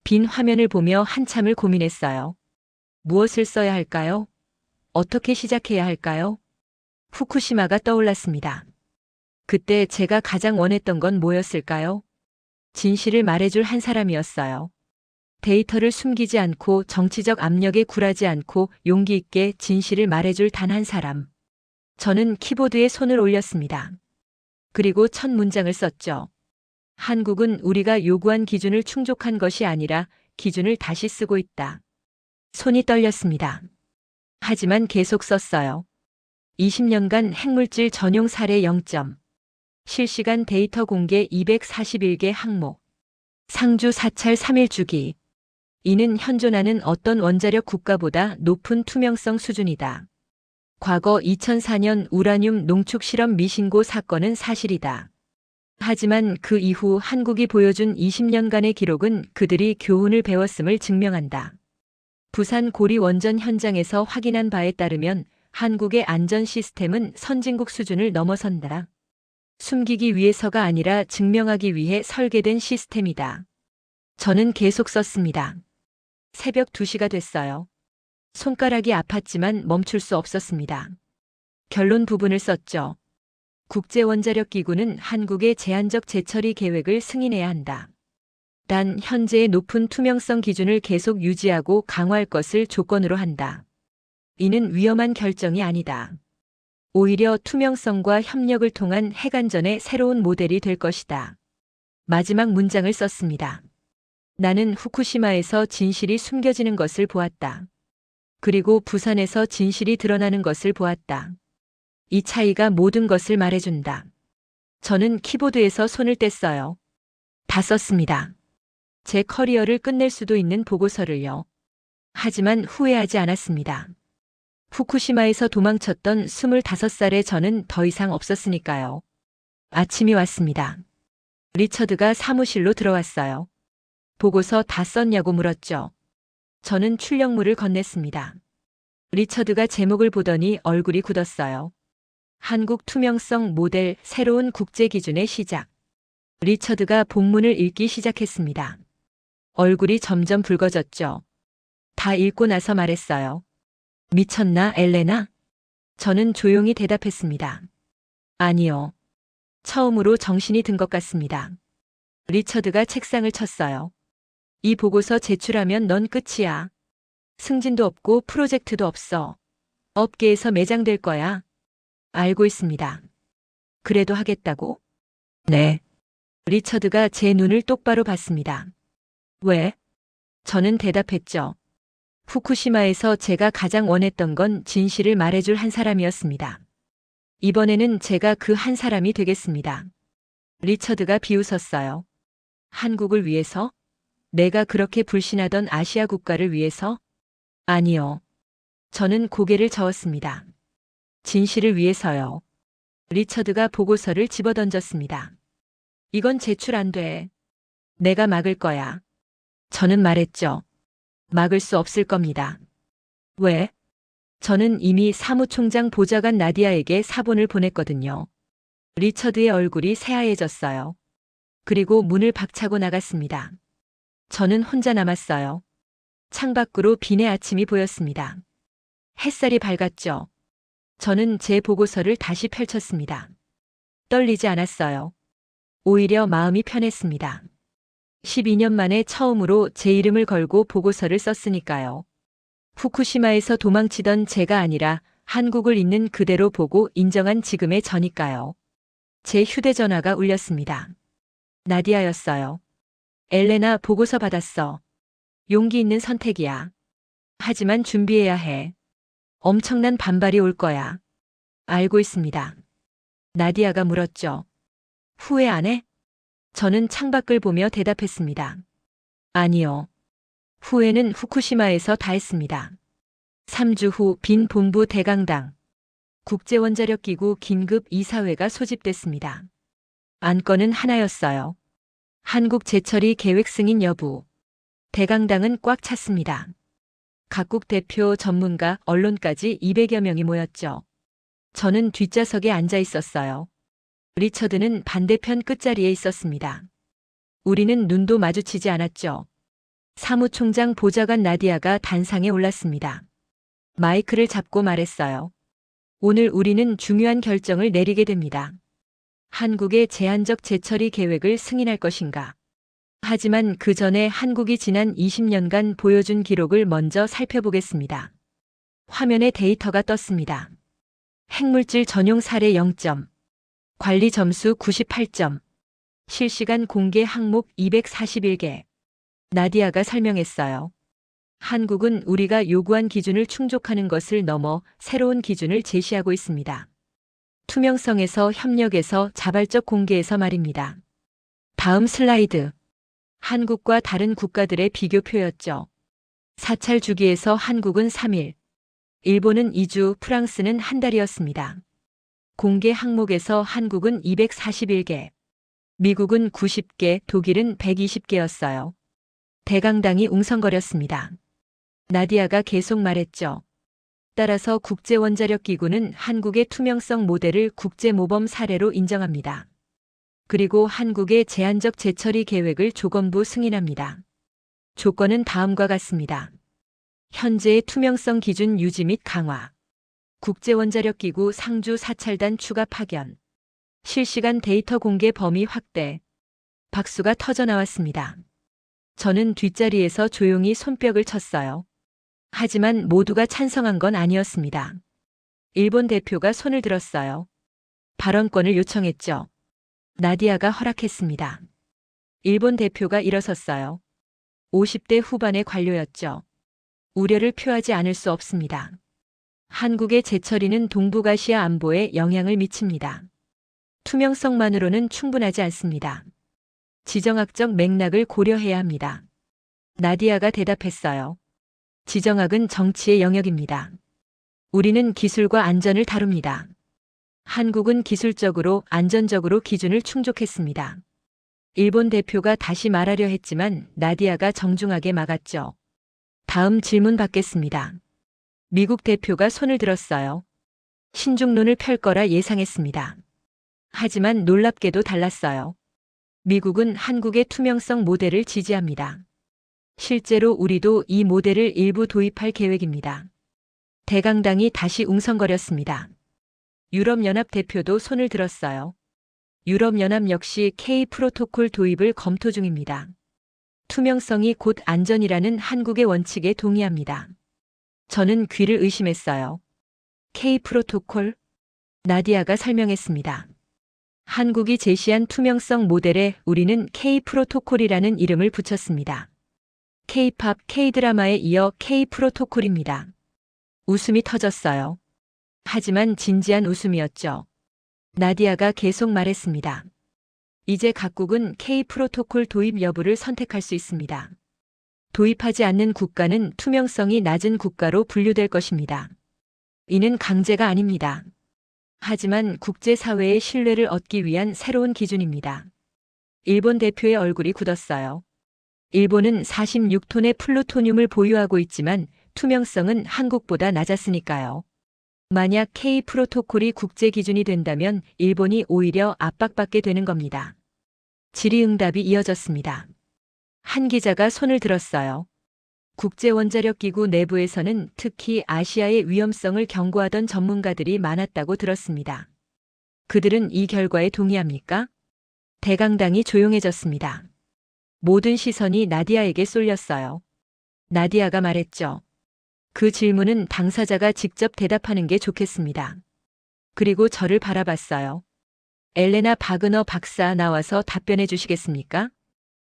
빈 화면을 보며 한참을 고민했어요. 무엇을 써야 할까요? 어떻게 시작해야 할까요? 후쿠시마가 떠올랐습니다. 그때 제가 가장 원했던 건 뭐였을까요? 진실을 말해줄 한 사람이었어요. 데이터를 숨기지 않고 정치적 압력에 굴하지 않고 용기 있게 진실을 말해줄 단 한 사람. 저는 키보드에 손을 올렸습니다. 그리고 첫 문장을 썼죠. 한국은 우리가 요구한 기준을 충족한 것이 아니라 기준을 다시 쓰고 있다. 손이 떨렸습니다. 하지만 계속 썼어요. 20년간 핵물질 전용 사례 0점. 실시간 데이터 공개 241개 항목. 상주 사찰 3일 주기. 이는 현존하는 어떤 원자력 국가보다 높은 투명성 수준이다. 과거 2004년 우라늄 농축 실험 미신고 사건은 사실이다. 하지만 그 이후 한국이 보여준 20년간의 기록은 그들이 교훈을 배웠음을 증명한다. 부산 고리 원전 현장에서 확인한 바에 따르면 한국의 안전 시스템은 선진국 수준을 넘어선다. 숨기기 위해서가 아니라 증명하기 위해 설계된 시스템이다. 저는 계속 썼습니다. 새벽 2시가 됐어요. 손가락이 아팠지만 멈출 수 없었습니다. 결론 부분을 썼죠. 국제원자력기구는 한국의 제한적 재처리 계획을 승인해야 한다. 단 현재의 높은 투명성 기준을 계속 유지하고 강화할 것을 조건으로 한다. 이는 위험한 결정이 아니다. 오히려 투명성과 협력을 통한 핵안전의 새로운 모델이 될 것이다. 마지막 문장을 썼습니다. 나는 후쿠시마에서 진실이 숨겨지는 것을 보았다. 그리고 부산에서 진실이 드러나는 것을 보았다. 이 차이가 모든 것을 말해준다. 저는 키보드에서 손을 뗐어요. 다 썼습니다. 제 커리어를 끝낼 수도 있는 보고서를요. 하지만 후회하지 않았습니다. 후쿠시마에서 도망쳤던 25살의 저는 더 이상 없었으니까요. 아침이 왔습니다. 리처드가 사무실로 들어왔어요. 보고서 다 썼냐고 물었죠. 저는 출력물을 건넸습니다. 리처드가 제목을 보더니 얼굴이 굳었어요. 한국 투명성 모델 새로운 국제 기준의 시작. 리처드가 본문을 읽기 시작했습니다. 얼굴이 점점 붉어졌죠. 다 읽고 나서 말했어요. 미쳤나, 엘레나? 저는 조용히 대답했습니다. 아니요. 처음으로 정신이 든 것 같습니다. 리처드가 책상을 쳤어요. 이 보고서 제출하면 넌 끝이야. 승진도 없고 프로젝트도 없어. 업계에서 매장될 거야. 알고 있습니다. 그래도 하겠다고? 네. 리처드가 제 눈을 똑바로 봤습니다. 왜? 저는 대답했죠. 후쿠시마에서 제가 가장 원했던 건 진실을 말해줄 한 사람이었습니다. 이번에는 제가 그 한 사람이 되겠습니다. 리처드가 비웃었어요. 한국을 위해서? 내가 그렇게 불신하던 아시아 국가를 위해서? 아니요. 저는 고개를 저었습니다. 진실을 위해서요. 리처드가 보고서를 집어던졌습니다. 이건 제출 안 돼. 내가 막을 거야. 저는 말했죠. 막을 수 없을 겁니다. 왜? 저는 이미 사무총장 보좌관 나디아에게 사본을 보냈거든요. 리처드의 얼굴이 새하얘졌어요. 그리고 문을 박차고 나갔습니다. 저는 혼자 남았어요. 창밖으로 비내 아침이 보였습니다. 햇살이 밝았죠. 저는 제 보고서를 다시 펼쳤습니다. 떨리지 않았어요. 오히려 마음이 편했습니다. 12년 만에 처음으로 제 이름을 걸고 보고서를 썼으니까요. 후쿠시마에서 도망치던 제가 아니라 한국을 있는 그대로 보고 인정한 지금의 저니까요. 제 휴대전화가 울렸습니다. 나디아였어요. 엘레나 보고서 받았어. 용기 있는 선택이야. 하지만 준비해야 해. 엄청난 반발이 올 거야. 알고 있습니다. 나디아가 물었죠. 후회 안 해? 저는 창밖을 보며 대답했습니다. 아니요. 후회는 후쿠시마에서 다 했습니다. 3주 후 빈 본부 대강당. 국제원자력기구 긴급 이사회가 소집됐습니다. 안건은 하나였어요. 한국 재처리 계획 승인 여부. 대강당은 꽉 찼습니다. 각국 대표, 전문가, 언론까지 200여 명이 모였죠. 저는 뒷좌석에 앉아 있었어요. 리처드는 반대편 끝자리에 있었습니다. 우리는 눈도 마주치지 않았죠. 사무총장 보좌관 나디아가 단상에 올랐습니다. 마이크를 잡고 말했어요. 오늘 우리는 중요한 결정을 내리게 됩니다. 한국의 제한적 재처리 계획을 승인할 것인가? 하지만 그 전에 한국이 지난 20년간 보여준 기록을 먼저 살펴보겠습니다. 화면에 데이터가 떴습니다. 핵물질 전용 사례 0점, 관리 점수 98점, 실시간 공개 항목 241개. 나디아가 설명했어요. 한국은 우리가 요구한 기준을 충족하는 것을 넘어 새로운 기준을 제시하고 있습니다. 투명성에서 협력에서 자발적 공개에서 말입니다. 다음 슬라이드. 한국과 다른 국가들의 비교표였죠. 사찰 주기에서 한국은 3일, 일본은 2주, 프랑스는 한 달이었습니다. 공개 항목에서 한국은 241개, 미국은 90개, 독일은 120개였어요. 대강당이 웅성거렸습니다. 나디아가 계속 말했죠. 따라서 국제원자력기구는 한국의 투명성 모델을 국제모범 사례로 인정합니다. 그리고 한국의 제한적 재처리 계획을 조건부 승인합니다. 조건은 다음과 같습니다. 현재의 투명성 기준 유지 및 강화, 국제원자력기구 상주 사찰단 추가 파견, 실시간 데이터 공개 범위 확대. 박수가 터져 나왔습니다. 저는 뒷자리에서 조용히 손뼉을 쳤어요. 하지만 모두가 찬성한 건 아니었습니다. 일본 대표가 손을 들었어요. 발언권을 요청했죠. 나디아가 허락했습니다. 일본 대표가 일어섰어요. 50대 후반의 관료였죠. 우려를 표하지 않을 수 없습니다. 한국의 재처리는 동북아시아 안보에 영향을 미칩니다. 투명성만으로는 충분하지 않습니다. 지정학적 맥락을 고려해야 합니다. 나디아가 대답했어요. 지정학은 정치의 영역입니다. 우리는 기술과 안전을 다룹니다. 한국은 기술적으로, 안전적으로 기준을 충족했습니다. 일본 대표가 다시 말하려 했지만 나디아가 정중하게 막았죠. 다음 질문 받겠습니다. 미국 대표가 손을 들었어요. 신중론을 펼 거라 예상했습니다. 하지만 놀랍게도 달랐어요. 미국은 한국의 투명성 모델을 지지합니다. 실제로 우리도 이 모델을 일부 도입할 계획입니다. 대강당이 다시 웅성거렸습니다. 유럽연합 대표도 손을 들었어요. 유럽연합 역시 K 프로토콜 도입을 검토 중입니다. 투명성이 곧 안전이라는 한국의 원칙에 동의합니다. 저는 귀를 의심했어요. K 프로토콜? 나디아가 설명했습니다. 한국이 제시한 투명성 모델에 우리는 K 프로토콜이라는 이름을 붙였습니다. K-팝, K-드라마에 이어 K 프로토콜입니다. 웃음이 터졌어요. 하지만 진지한 웃음이었죠. 나디아가 계속 말했습니다. 이제 각국은 K 프로토콜 도입 여부를 선택할 수 있습니다. 도입하지 않는 국가는 투명성이 낮은 국가로 분류될 것입니다. 이는 강제가 아닙니다. 하지만 국제사회의 신뢰를 얻기 위한 새로운 기준입니다. 일본 대표의 얼굴이 굳었어요. 일본은 46톤의 플루토늄을 보유하고 있지만 투명성은 한국보다 낮았으니까요. 만약 K 프로토콜이 국제 기준이 된다면 일본이 오히려 압박받게 되는 겁니다. 질의응답이 이어졌습니다. 한 기자가 손을 들었어요. 국제원자력기구 내부에서는 특히 아시아의 위험성을 경고하던 전문가들이 많았다고 들었습니다. 그들은 이 결과에 동의합니까? 대강당이 조용해졌습니다. 모든 시선이 나디아에게 쏠렸어요. 나디아가 말했죠. 그 질문은 당사자가 직접 대답하는 게 좋겠습니다. 그리고 저를 바라봤어요. 엘레나 바그너 박사 나와서 답변해 주시겠습니까?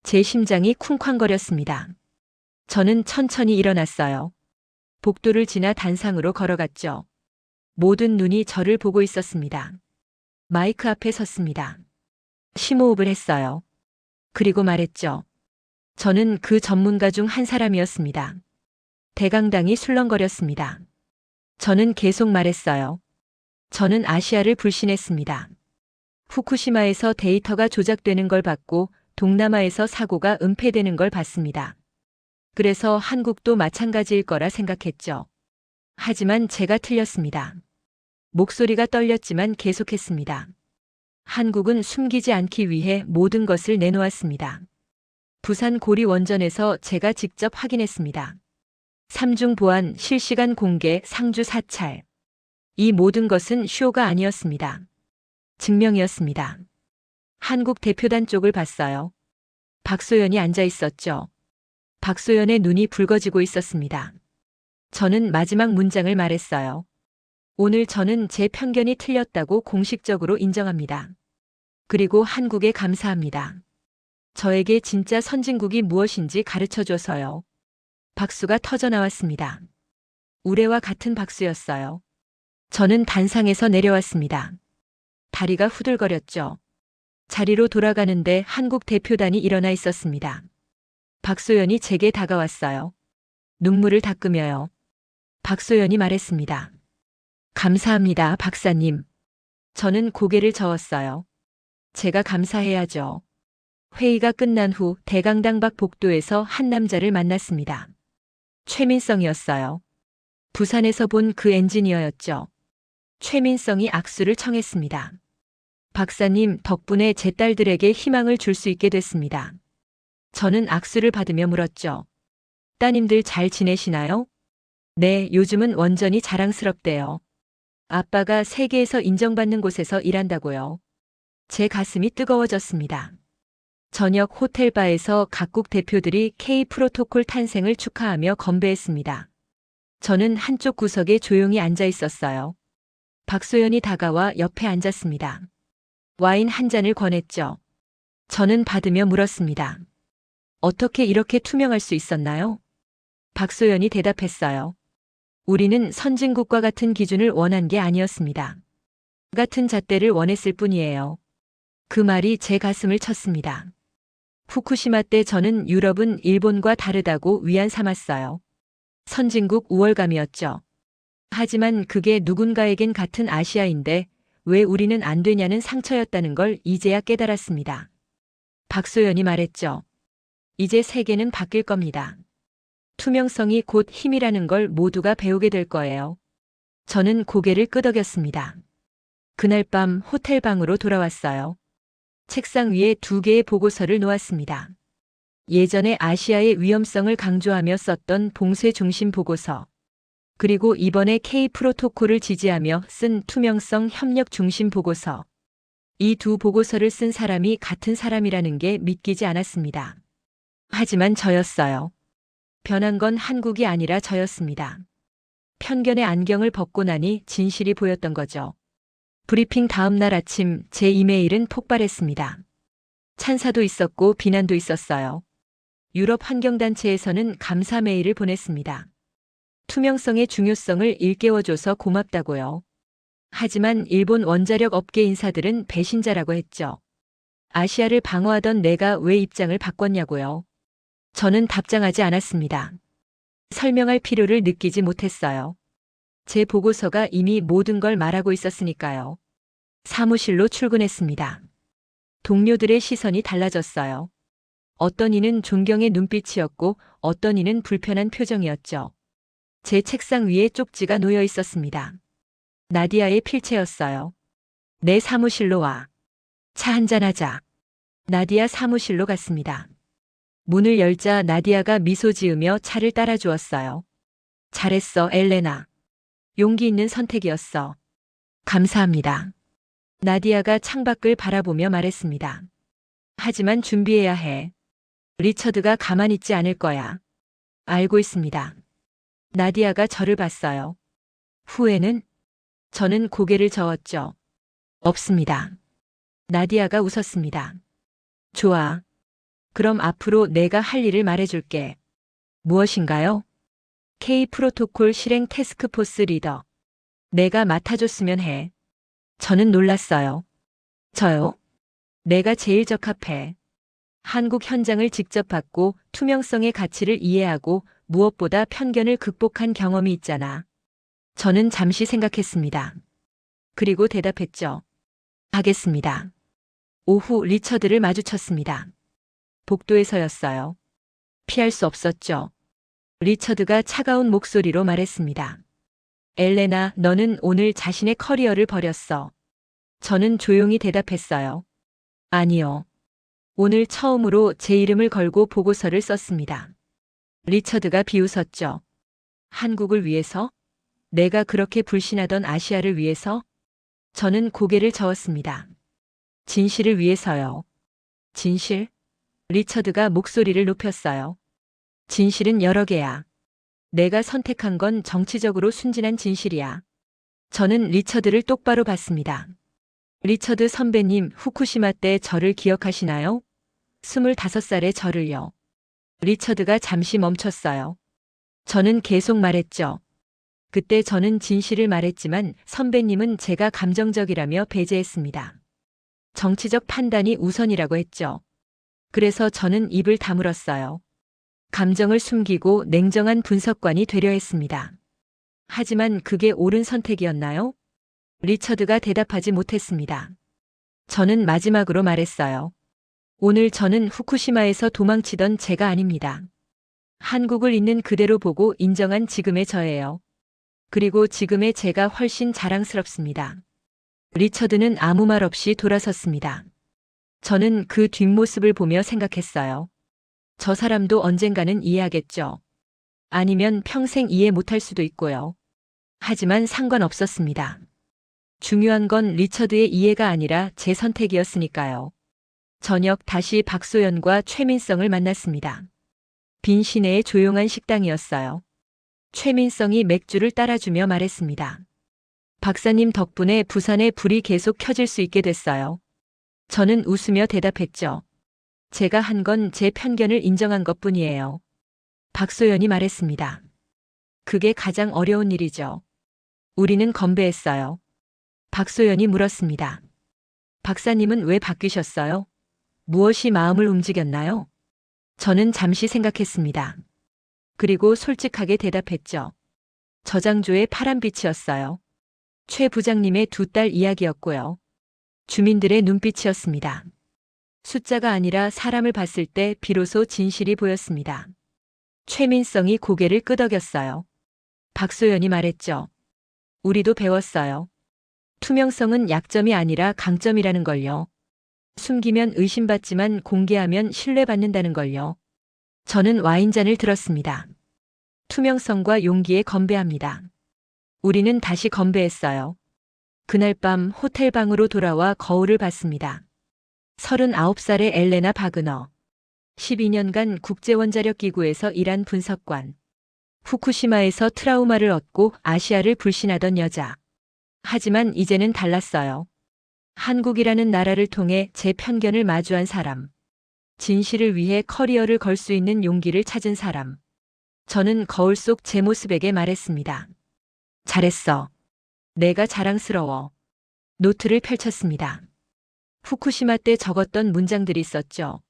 제 심장이 쿵쾅거렸습니다. 저는 천천히 일어났어요. 복도를 지나 단상으로 걸어갔죠. 모든 눈이 저를 보고 있었습니다. 마이크 앞에 섰습니다. 심호흡을 했어요. 그리고 말했죠. 저는 그 전문가 중 한 사람이었습니다. 대강당이 술렁거렸습니다. 저는 계속 말했어요. 저는 아시아를 불신했습니다. 후쿠시마에서 데이터가 조작되는 걸 봤고 동남아에서 사고가 은폐되는 걸 봤습니다. 그래서 한국도 마찬가지일 거라 생각했죠. 하지만 제가 틀렸습니다. 목소리가 떨렸지만 계속했습니다. 한국은 숨기지 않기 위해 모든 것을 내놓았습니다. 부산 고리 원전에서 제가 직접 확인했습니다. 삼중 보안, 실시간 공개, 상주 사찰. 이 모든 것은 쇼가 아니었습니다. 증명이었습니다. 한국 대표단 쪽을 봤어요. 박소연이 앉아 있었죠. 박소연의 눈이 붉어지고 있었습니다. 저는 마지막 문장을 말했어요. 오늘 저는 제 편견이 틀렸다고 공식적으로 인정합니다. 그리고 한국에 감사합니다. 저에게 진짜 선진국이 무엇인지 가르쳐줘서요. 박수가 터져 나왔습니다. 우레와 같은 박수였어요. 저는 단상에서 내려왔습니다. 다리가 후들거렸죠. 자리로 돌아가는데 한국 대표단이 일어나 있었습니다. 박소연이 제게 다가왔어요. 눈물을 닦으며요. 박소연이 말했습니다. 감사합니다, 박사님. 저는 고개를 저었어요. 제가 감사해야죠. 회의가 끝난 후 대강당 밖 복도에서 한 남자를 만났습니다. 최민성이었어요. 부산에서 본 그 엔지니어였죠. 최민성이 악수를 청했습니다. 박사님 덕분에 제 딸들에게 희망을 줄 수 있게 됐습니다. 저는 악수를 받으며 물었죠. 따님들 잘 지내시나요? 네, 요즘은 원전이 자랑스럽대요. 아빠가 세계에서 인정받는 곳에서 일한다고요. 제 가슴이 뜨거워졌습니다. 저녁 호텔바에서 각국 대표들이 K 프로토콜 탄생을 축하하며 건배했습니다. 저는 한쪽 구석에 조용히 앉아 있었어요. 박소연이 다가와 옆에 앉았습니다. 와인 한 잔을 권했죠. 저는 받으며 물었습니다. 어떻게 이렇게 투명할 수 있었나요? 박소연이 대답했어요. 우리는 선진국과 같은 기준을 원한 게 아니었습니다. 같은 잣대를 원했을 뿐이에요. 그 말이 제 가슴을 쳤습니다. 후쿠시마 때 저는 유럽은 일본과 다르다고 위안 삼았어요. 선진국 우월감이었죠. 하지만 그게 누군가에겐 같은 아시아인데 왜 우리는 안 되냐는 상처였다는 걸 이제야 깨달았습니다. 박소연이 말했죠. 이제 세계는 바뀔 겁니다. 투명성이 곧 힘이라는 걸 모두가 배우게 될 거예요. 저는 고개를 끄덕였습니다. 그날 밤 호텔 방으로 돌아왔어요. 책상 위에 2개의 보고서를 놓았습니다. 예전에 아시아의 위험성을 강조하며 썼던 봉쇄 중심 보고서, 그리고 이번에 K 프로토콜을 지지하며 쓴 투명성 협력 중심 보고서. 이 2 보고서를 쓴 사람이 같은 사람이라는 게 믿기지 않았습니다. 하지만 저였어요. 변한 건 한국이 아니라 저였습니다. 편견의 안경을 벗고 나니 진실이 보였던 거죠. 브리핑 다음 날 아침 제 이메일은 폭발했습니다. 찬사도 있었고 비난도 있었어요. 유럽 환경단체에서는 감사 메일을 보냈습니다. 투명성의 중요성을 일깨워줘서 고맙다고요. 하지만 일본 원자력 업계 인사들은 배신자라고 했죠. 아시아를 방어하던 내가 왜 입장을 바꿨냐고요. 저는 답장하지 않았습니다. 설명할 필요를 느끼지 못했어요. 제 보고서가 이미 모든 걸 말하고 있었으니까요. 사무실로 출근했습니다. 동료들의 시선이 달라졌어요. 어떤 이는 존경의 눈빛이었고 어떤 이는 불편한 표정이었죠. 제 책상 위에 쪽지가 놓여 있었습니다. 나디아의 필체였어요. 내 사무실로 와. 차 한잔하자. 나디아 사무실로 갔습니다. 문을 열자 나디아가 미소 지으며 차를 따라주었어요. 잘했어, 엘레나. 용기 있는 선택이었어. 감사합니다. 나디아가 창밖을 바라보며 말했습니다. 하지만 준비해야 해. 리처드가 가만히 있지 않을 거야. 알고 있습니다. 나디아가 저를 봤어요. 후회는? 저는 고개를 저었죠. 없습니다. 나디아가 웃었습니다. 좋아. 그럼 앞으로 내가 할 일을 말해줄게. 무엇인가요? K 프로토콜 실행 태스크포스 리더. 내가 맡아줬으면 해. 저는 놀랐어요. 저요? 내가 제일 적합해. 한국 현장을 직접 봤고 투명성의 가치를 이해하고 무엇보다 편견을 극복한 경험이 있잖아. 저는 잠시 생각했습니다. 그리고 대답했죠. 하겠습니다. 오후 리처드를 마주쳤습니다. 복도에서였어요. 피할 수 없었죠. 리처드가 차가운 목소리로 말했습니다. 엘레나, 너는 오늘 자신의 커리어를 버렸어. 저는 조용히 대답했어요. 아니요. 오늘 처음으로 제 이름을 걸고 보고서를 썼습니다. 리처드가 비웃었죠. 한국을 위해서? 내가 그렇게 불신하던 아시아를 위해서? 저는 고개를 저었습니다. 진실을 위해서요. 진실? 리처드가 목소리를 높였어요. 진실은 여러 개야. 내가 선택한 건 정치적으로 순진한 진실이야. 저는 리처드를 똑바로 봤습니다. 리처드 선배님, 후쿠시마 때 저를 기억하시나요? 25살의 저를요. 리처드가 잠시 멈췄어요. 저는 계속 말했죠. 그때 저는 진실을 말했지만 선배님은 제가 감정적이라며 배제했습니다. 정치적 판단이 우선이라고 했죠. 그래서 저는 입을 다물었어요. 감정을 숨기고 냉정한 분석관이 되려 했습니다. 하지만 그게 옳은 선택이었나요? 리처드가 대답하지 못했습니다. 저는 마지막으로 말했어요. 오늘 저는 후쿠시마에서 도망치던 제가 아닙니다. 한국을 있는 그대로 보고 인정한 지금의 저예요. 그리고 지금의 제가 훨씬 자랑스럽습니다. 리처드는 아무 말 없이 돌아섰습니다. 저는 그 뒷모습을 보며 생각했어요. 저 사람도 언젠가는 이해하겠죠. 아니면 평생 이해 못할 수도 있고요. 하지만 상관없었습니다. 중요한 건 리처드의 이해가 아니라 제 선택이었으니까요. 저녁 다시 박소연과 최민성을 만났습니다. 빈 시내의 조용한 식당이었어요. 최민성이 맥주를 따라주며 말했습니다. 박사님 덕분에 부산의 불이 계속 켜질 수 있게 됐어요. 저는 웃으며 대답했죠. 제가 한 건 제 편견을 인정한 것뿐이에요. 박소연이 말했습니다. 그게 가장 어려운 일이죠. 우리는 건배했어요. 박소연이 물었습니다. 박사님은 왜 바뀌셨어요? 무엇이 마음을 움직였나요? 저는 잠시 생각했습니다. 그리고 솔직하게 대답했죠. 저장조의 파란빛이었어요. 최 부장님의 두 딸 이야기였고요. 주민들의 눈빛이었습니다. 숫자가 아니라 사람을 봤을 때 비로소 진실이 보였습니다. 최민성이 고개를 끄덕였어요. 박소연이 말했죠. 우리도 배웠어요. 투명성은 약점이 아니라 강점이라는 걸요. 숨기면 의심받지만 공개하면 신뢰받는다는 걸요. 저는 와인잔을 들었습니다. 투명성과 용기에 건배합니다. 우리는 다시 건배했어요. 그날 밤 호텔 방으로 돌아와 거울을 봤습니다. 39살의 엘레나 바그너. 12년간 국제원자력기구에서 일한 분석관. 후쿠시마에서 트라우마를 얻고 아시아를 불신하던 여자. 하지만 이제는 달랐어요. 한국이라는 나라를 통해 제 편견을 마주한 사람. 진실을 위해 커리어를 걸 수 있는 용기를 찾은 사람. 저는 거울 속 제 모습에게 말했습니다. 잘했어. 내가 자랑스러워. 노트를 펼쳤습니다. 후쿠시마 때 적었던 문장들이 있었죠.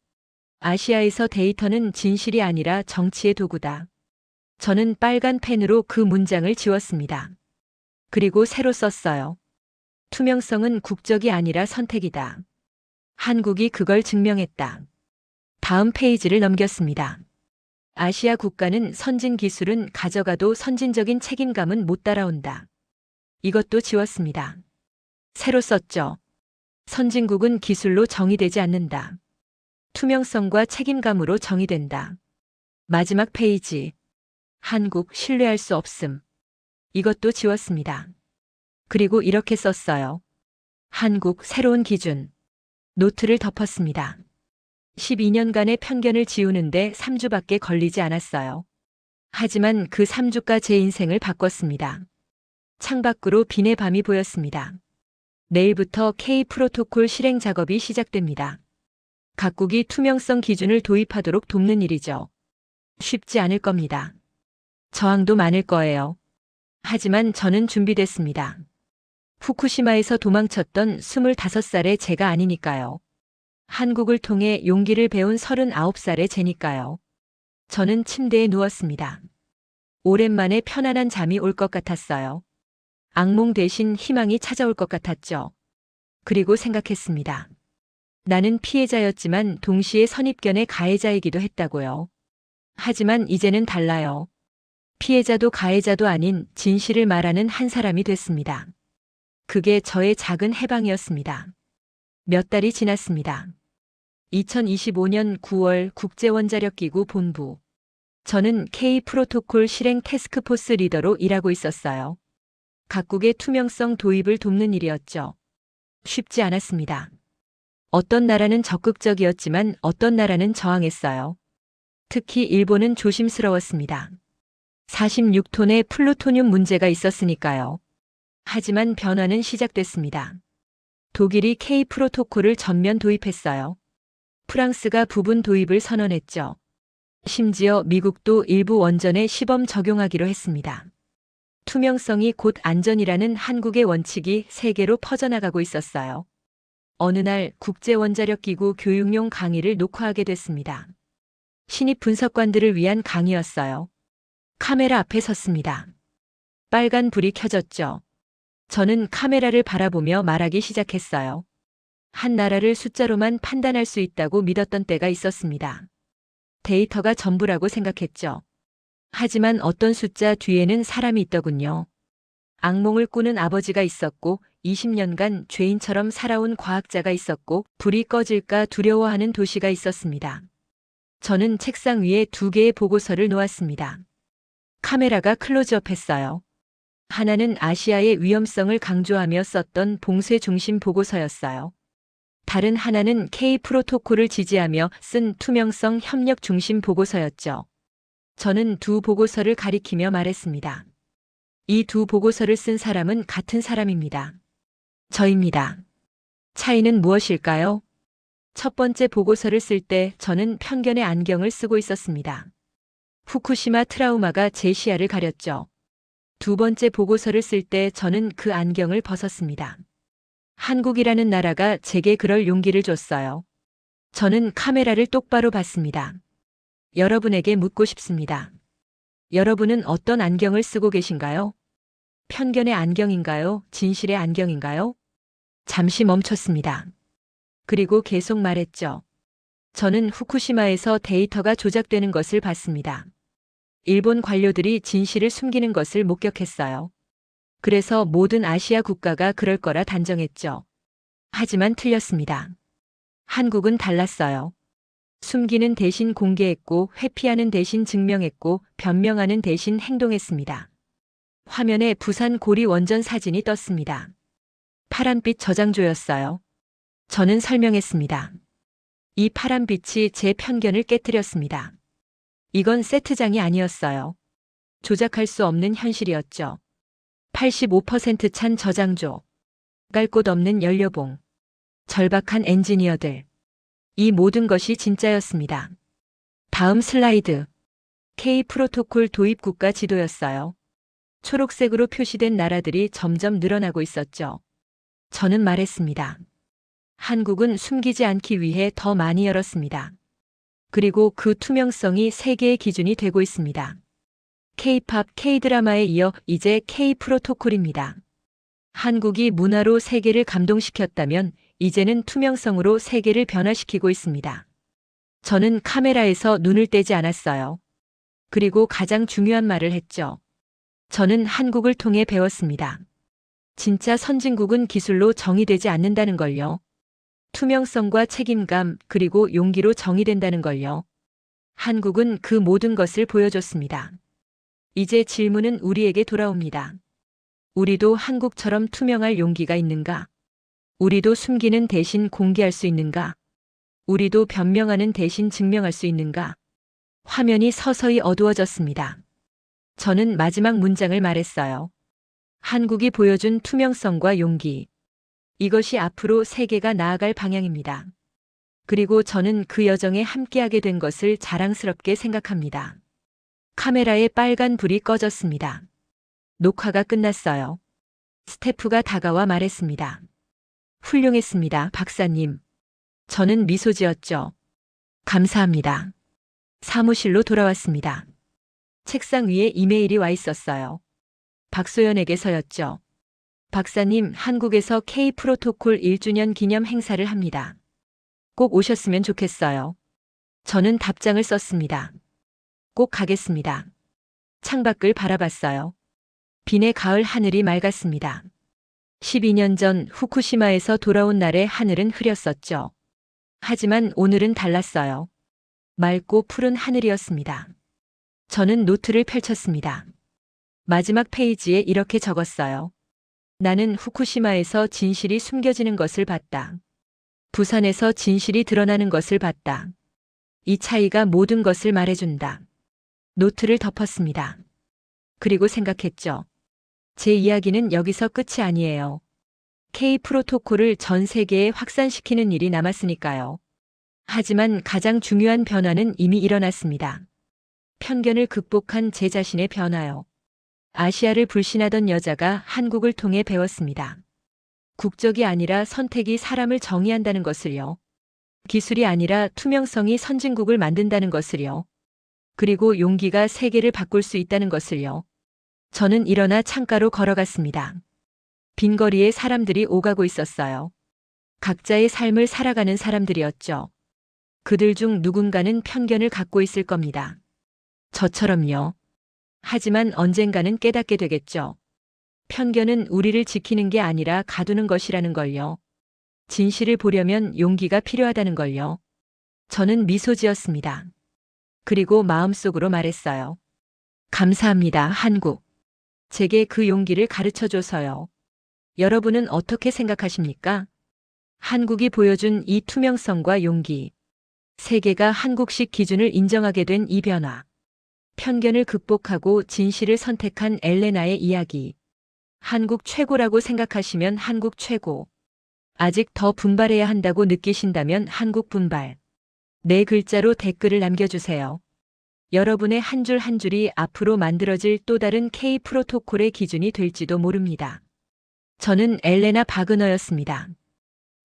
아시아에서 데이터는 진실이 아니라 정치의 도구다. 저는 빨간 펜으로 그 문장을 지웠습니다. 그리고 새로 썼어요. 투명성은 국적이 아니라 선택이다. 한국이 그걸 증명했다. 다음 페이지를 넘겼습니다. 아시아 국가는 선진 기술은 가져가도 선진적인 책임감은 못 따라온다. 이것도 지웠습니다. 새로 썼죠. 선진국은 기술로 정의되지 않는다. 투명성과 책임감으로 정의된다. 마지막 페이지. 한국 신뢰할 수 없음. 이것도 지웠습니다. 그리고 이렇게 썼어요. 한국 새로운 기준. 노트를 덮었습니다. 12년간의 편견을 지우는데 3주밖에 걸리지 않았어요. 하지만 그 3주가 제 인생을 바꿨습니다. 창밖으로 빈의 밤이 보였습니다. 내일부터 K 프로토콜 실행 작업이 시작됩니다. 각국이 투명성 기준을 도입하도록 돕는 일이죠. 쉽지 않을 겁니다. 저항도 많을 거예요. 하지만 저는 준비됐습니다. 후쿠시마에서 도망쳤던 25살의 제가 아니니까요. 한국을 통해 용기를 배운 39살의 제니까요. 저는 침대에 누웠습니다. 오랜만에 편안한 잠이 올 것 같았어요. 악몽 대신 희망이 찾아올 것 같았죠. 그리고 생각했습니다. 나는 피해자였지만 동시에 선입견의 가해자이기도 했다고요. 하지만 이제는 달라요. 피해자도 가해자도 아닌 진실을 말하는 한 사람이 됐습니다. 그게 저의 작은 해방이었습니다. 몇 달이 지났습니다. 2025년 9월 국제원자력기구 본부. 저는 K 프로토콜 실행 태스크포스 리더로 일하고 있었어요. 각국의 투명성 도입을 돕는 일이었죠. 쉽지 않았습니다. 어떤 나라는 적극적이었지만 어떤 나라는 저항했어요. 특히 일본은 조심스러웠습니다. 46톤의 플루토늄 문제가 있었으니까요. 하지만 변화는 시작됐습니다. 독일이 K 프로토콜을 전면 도입했어요. 프랑스가 부분 도입을 선언했죠. 심지어 미국도 일부 원전에 시범 적용하기로 했습니다. 투명성이 곧 안전이라는 한국의 원칙이 세계로 퍼져나가고 있었어요. 어느 날 국제원자력기구 교육용 강의를 녹화하게 됐습니다. 신입 분석관들을 위한 강의였어요. 카메라 앞에 섰습니다. 빨간 불이 켜졌죠. 저는 카메라를 바라보며 말하기 시작했어요. 한 나라를 숫자로만 판단할 수 있다고 믿었던 때가 있었습니다. 데이터가 전부라고 생각했죠. 하지만 어떤 숫자 뒤에는 사람이 있더군요. 악몽을 꾸는 아버지가 있었고 20년간 죄인처럼 살아온 과학자가 있었고 불이 꺼질까 두려워하는 도시가 있었습니다. 저는 책상 위에 2개의 보고서를 놓았습니다. 카메라가 클로즈업했어요. 하나는 아시아의 위험성을 강조하며 썼던 봉쇄 중심 보고서였어요. 다른 하나는 K 프로토콜을 지지하며 쓴 투명성 협력 중심 보고서였죠. 저는 2 보고서를 가리키며 말했습니다. 이 2 보고서를 쓴 사람은 같은 사람입니다. 저입니다. 차이는 무엇일까요? 첫 번째 보고서를 쓸 때 저는 편견의 안경을 쓰고 있었습니다. 후쿠시마 트라우마가 제 시야를 가렸죠. 2 번째 보고서를 쓸 때 저는 그 안경을 벗었습니다. 한국이라는 나라가 제게 그럴 용기를 줬어요. 저는 카메라를 똑바로 봤습니다. 여러분에게 묻고 싶습니다. 여러분은 어떤 안경을 쓰고 계신가요? 편견의 안경인가요? 진실의 안경인가요? 잠시 멈췄습니다. 그리고 계속 말했죠. 저는 후쿠시마에서 데이터가 조작되는 것을 봤습니다. 일본 관료들이 진실을 숨기는 것을 목격했어요. 그래서 모든 아시아 국가가 그럴 거라 단정했죠. 하지만 틀렸습니다. 한국은 달랐어요. 숨기는 대신 공개했고 회피하는 대신 증명했고 변명하는 대신 행동했습니다. 화면에 부산 고리 원전 사진이 떴습니다. 파란빛 저장조였어요. 저는 설명했습니다. 이 파란빛이 제 편견을 깨뜨렸습니다. 이건 세트장이 아니었어요. 조작할 수 없는 현실이었죠. 85% 찬 저장조, 깔 곳 없는 연료봉, 절박한 엔지니어들. 이 모든 것이 진짜였습니다. 다음 슬라이드. K 프로토콜 도입 국가 지도였어요. 초록색으로 표시된 나라들이 점점 늘어나고 있었죠. 저는 말했습니다. 한국은 숨기지 않기 위해 더 많이 열었습니다. 그리고 그 투명성이 세계의 기준이 되고 있습니다. K-팝, K-드라마에 이어 이제 K 프로토콜입니다. 한국이 문화로 세계를 감동시켰다면 이제는 투명성으로 세계를 변화시키고 있습니다. 저는 카메라에서 눈을 떼지 않았어요. 그리고 가장 중요한 말을 했죠. 저는 한국을 통해 배웠습니다. 진짜 선진국은 기술로 정의되지 않는다는 걸요. 투명성과 책임감 그리고 용기로 정의된다는 걸요. 한국은 그 모든 것을 보여줬습니다. 이제 질문은 우리에게 돌아옵니다. 우리도 한국처럼 투명할 용기가 있는가? 우리도 숨기는 대신 공개할 수 있는가? 우리도 변명하는 대신 증명할 수 있는가? 화면이 서서히 어두워졌습니다. 저는 마지막 문장을 말했어요. 한국이 보여준 투명성과 용기. 이것이 앞으로 세계가 나아갈 방향입니다. 그리고 저는 그 여정에 함께하게 된 것을 자랑스럽게 생각합니다. 카메라의 빨간 불이 꺼졌습니다. 녹화가 끝났어요. 스태프가 다가와 말했습니다. 훌륭했습니다, 박사님. 저는 미소 지었죠. 감사합니다. 사무실로 돌아왔습니다. 책상 위에 이메일이 와 있었어요. 박소연에게서였죠. 박사님, 한국에서 K 프로토콜 1주년 기념 행사를 합니다. 꼭 오셨으면 좋겠어요. 저는 답장을 썼습니다. 꼭 가겠습니다. 창밖을 바라봤어요. 빈의 가을 하늘이 맑았습니다. 12년 전 후쿠시마에서 돌아온 날의 하늘은 흐렸었죠. 하지만 오늘은 달랐어요. 맑고 푸른 하늘이었습니다. 저는 노트를 펼쳤습니다. 마지막 페이지에 이렇게 적었어요. 나는 후쿠시마에서 진실이 숨겨지는 것을 봤다. 부산에서 진실이 드러나는 것을 봤다. 이 차이가 모든 것을 말해준다. 노트를 덮었습니다. 그리고 생각했죠. 제 이야기는 여기서 끝이 아니에요. K 프로토콜을 전 세계에 확산시키는 일이 남았으니까요. 하지만 가장 중요한 변화는 이미 일어났습니다. 편견을 극복한 제 자신의 변화요. 아시아를 불신하던 여자가 한국을 통해 배웠습니다. 국적이 아니라 선택이 사람을 정의한다는 것을요. 기술이 아니라 투명성이 선진국을 만든다는 것을요. 그리고 용기가 세계를 바꿀 수 있다는 것을요. 저는 일어나 창가로 걸어갔습니다. 빈 거리에 사람들이 오가고 있었어요. 각자의 삶을 살아가는 사람들이었죠. 그들 중 누군가는 편견을 갖고 있을 겁니다. 저처럼요. 하지만 언젠가는 깨닫게 되겠죠. 편견은 우리를 지키는 게 아니라 가두는 것이라는 걸요. 진실을 보려면 용기가 필요하다는 걸요. 저는 미소 지었습니다. 그리고 마음속으로 말했어요. 감사합니다, 한국. 제게 그 용기를 가르쳐 줘서요. 여러분은 어떻게 생각하십니까? 한국이 보여준 이 투명성과 용기. 세계가 한국식 기준을 인정하게 된 이 변화. 편견을 극복하고 진실을 선택한 엘레나의 이야기. 한국 최고라고 생각하시면 한국 최고. 아직 더 분발해야 한다고 느끼신다면 한국 분발. 네 글자로 댓글을 남겨주세요. 여러분의 한 줄 한 줄이 앞으로 만들어질 또 다른 K 프로토콜의 기준이 될지도 모릅니다. 저는 엘레나 바그너였습니다.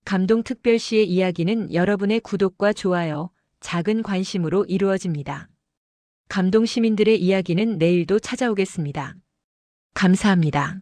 감동특별시의 이야기는 여러분의 구독과 좋아요, 작은 관심으로 이루어집니다. 감동시민들의 이야기는 내일도 찾아오겠습니다. 감사합니다.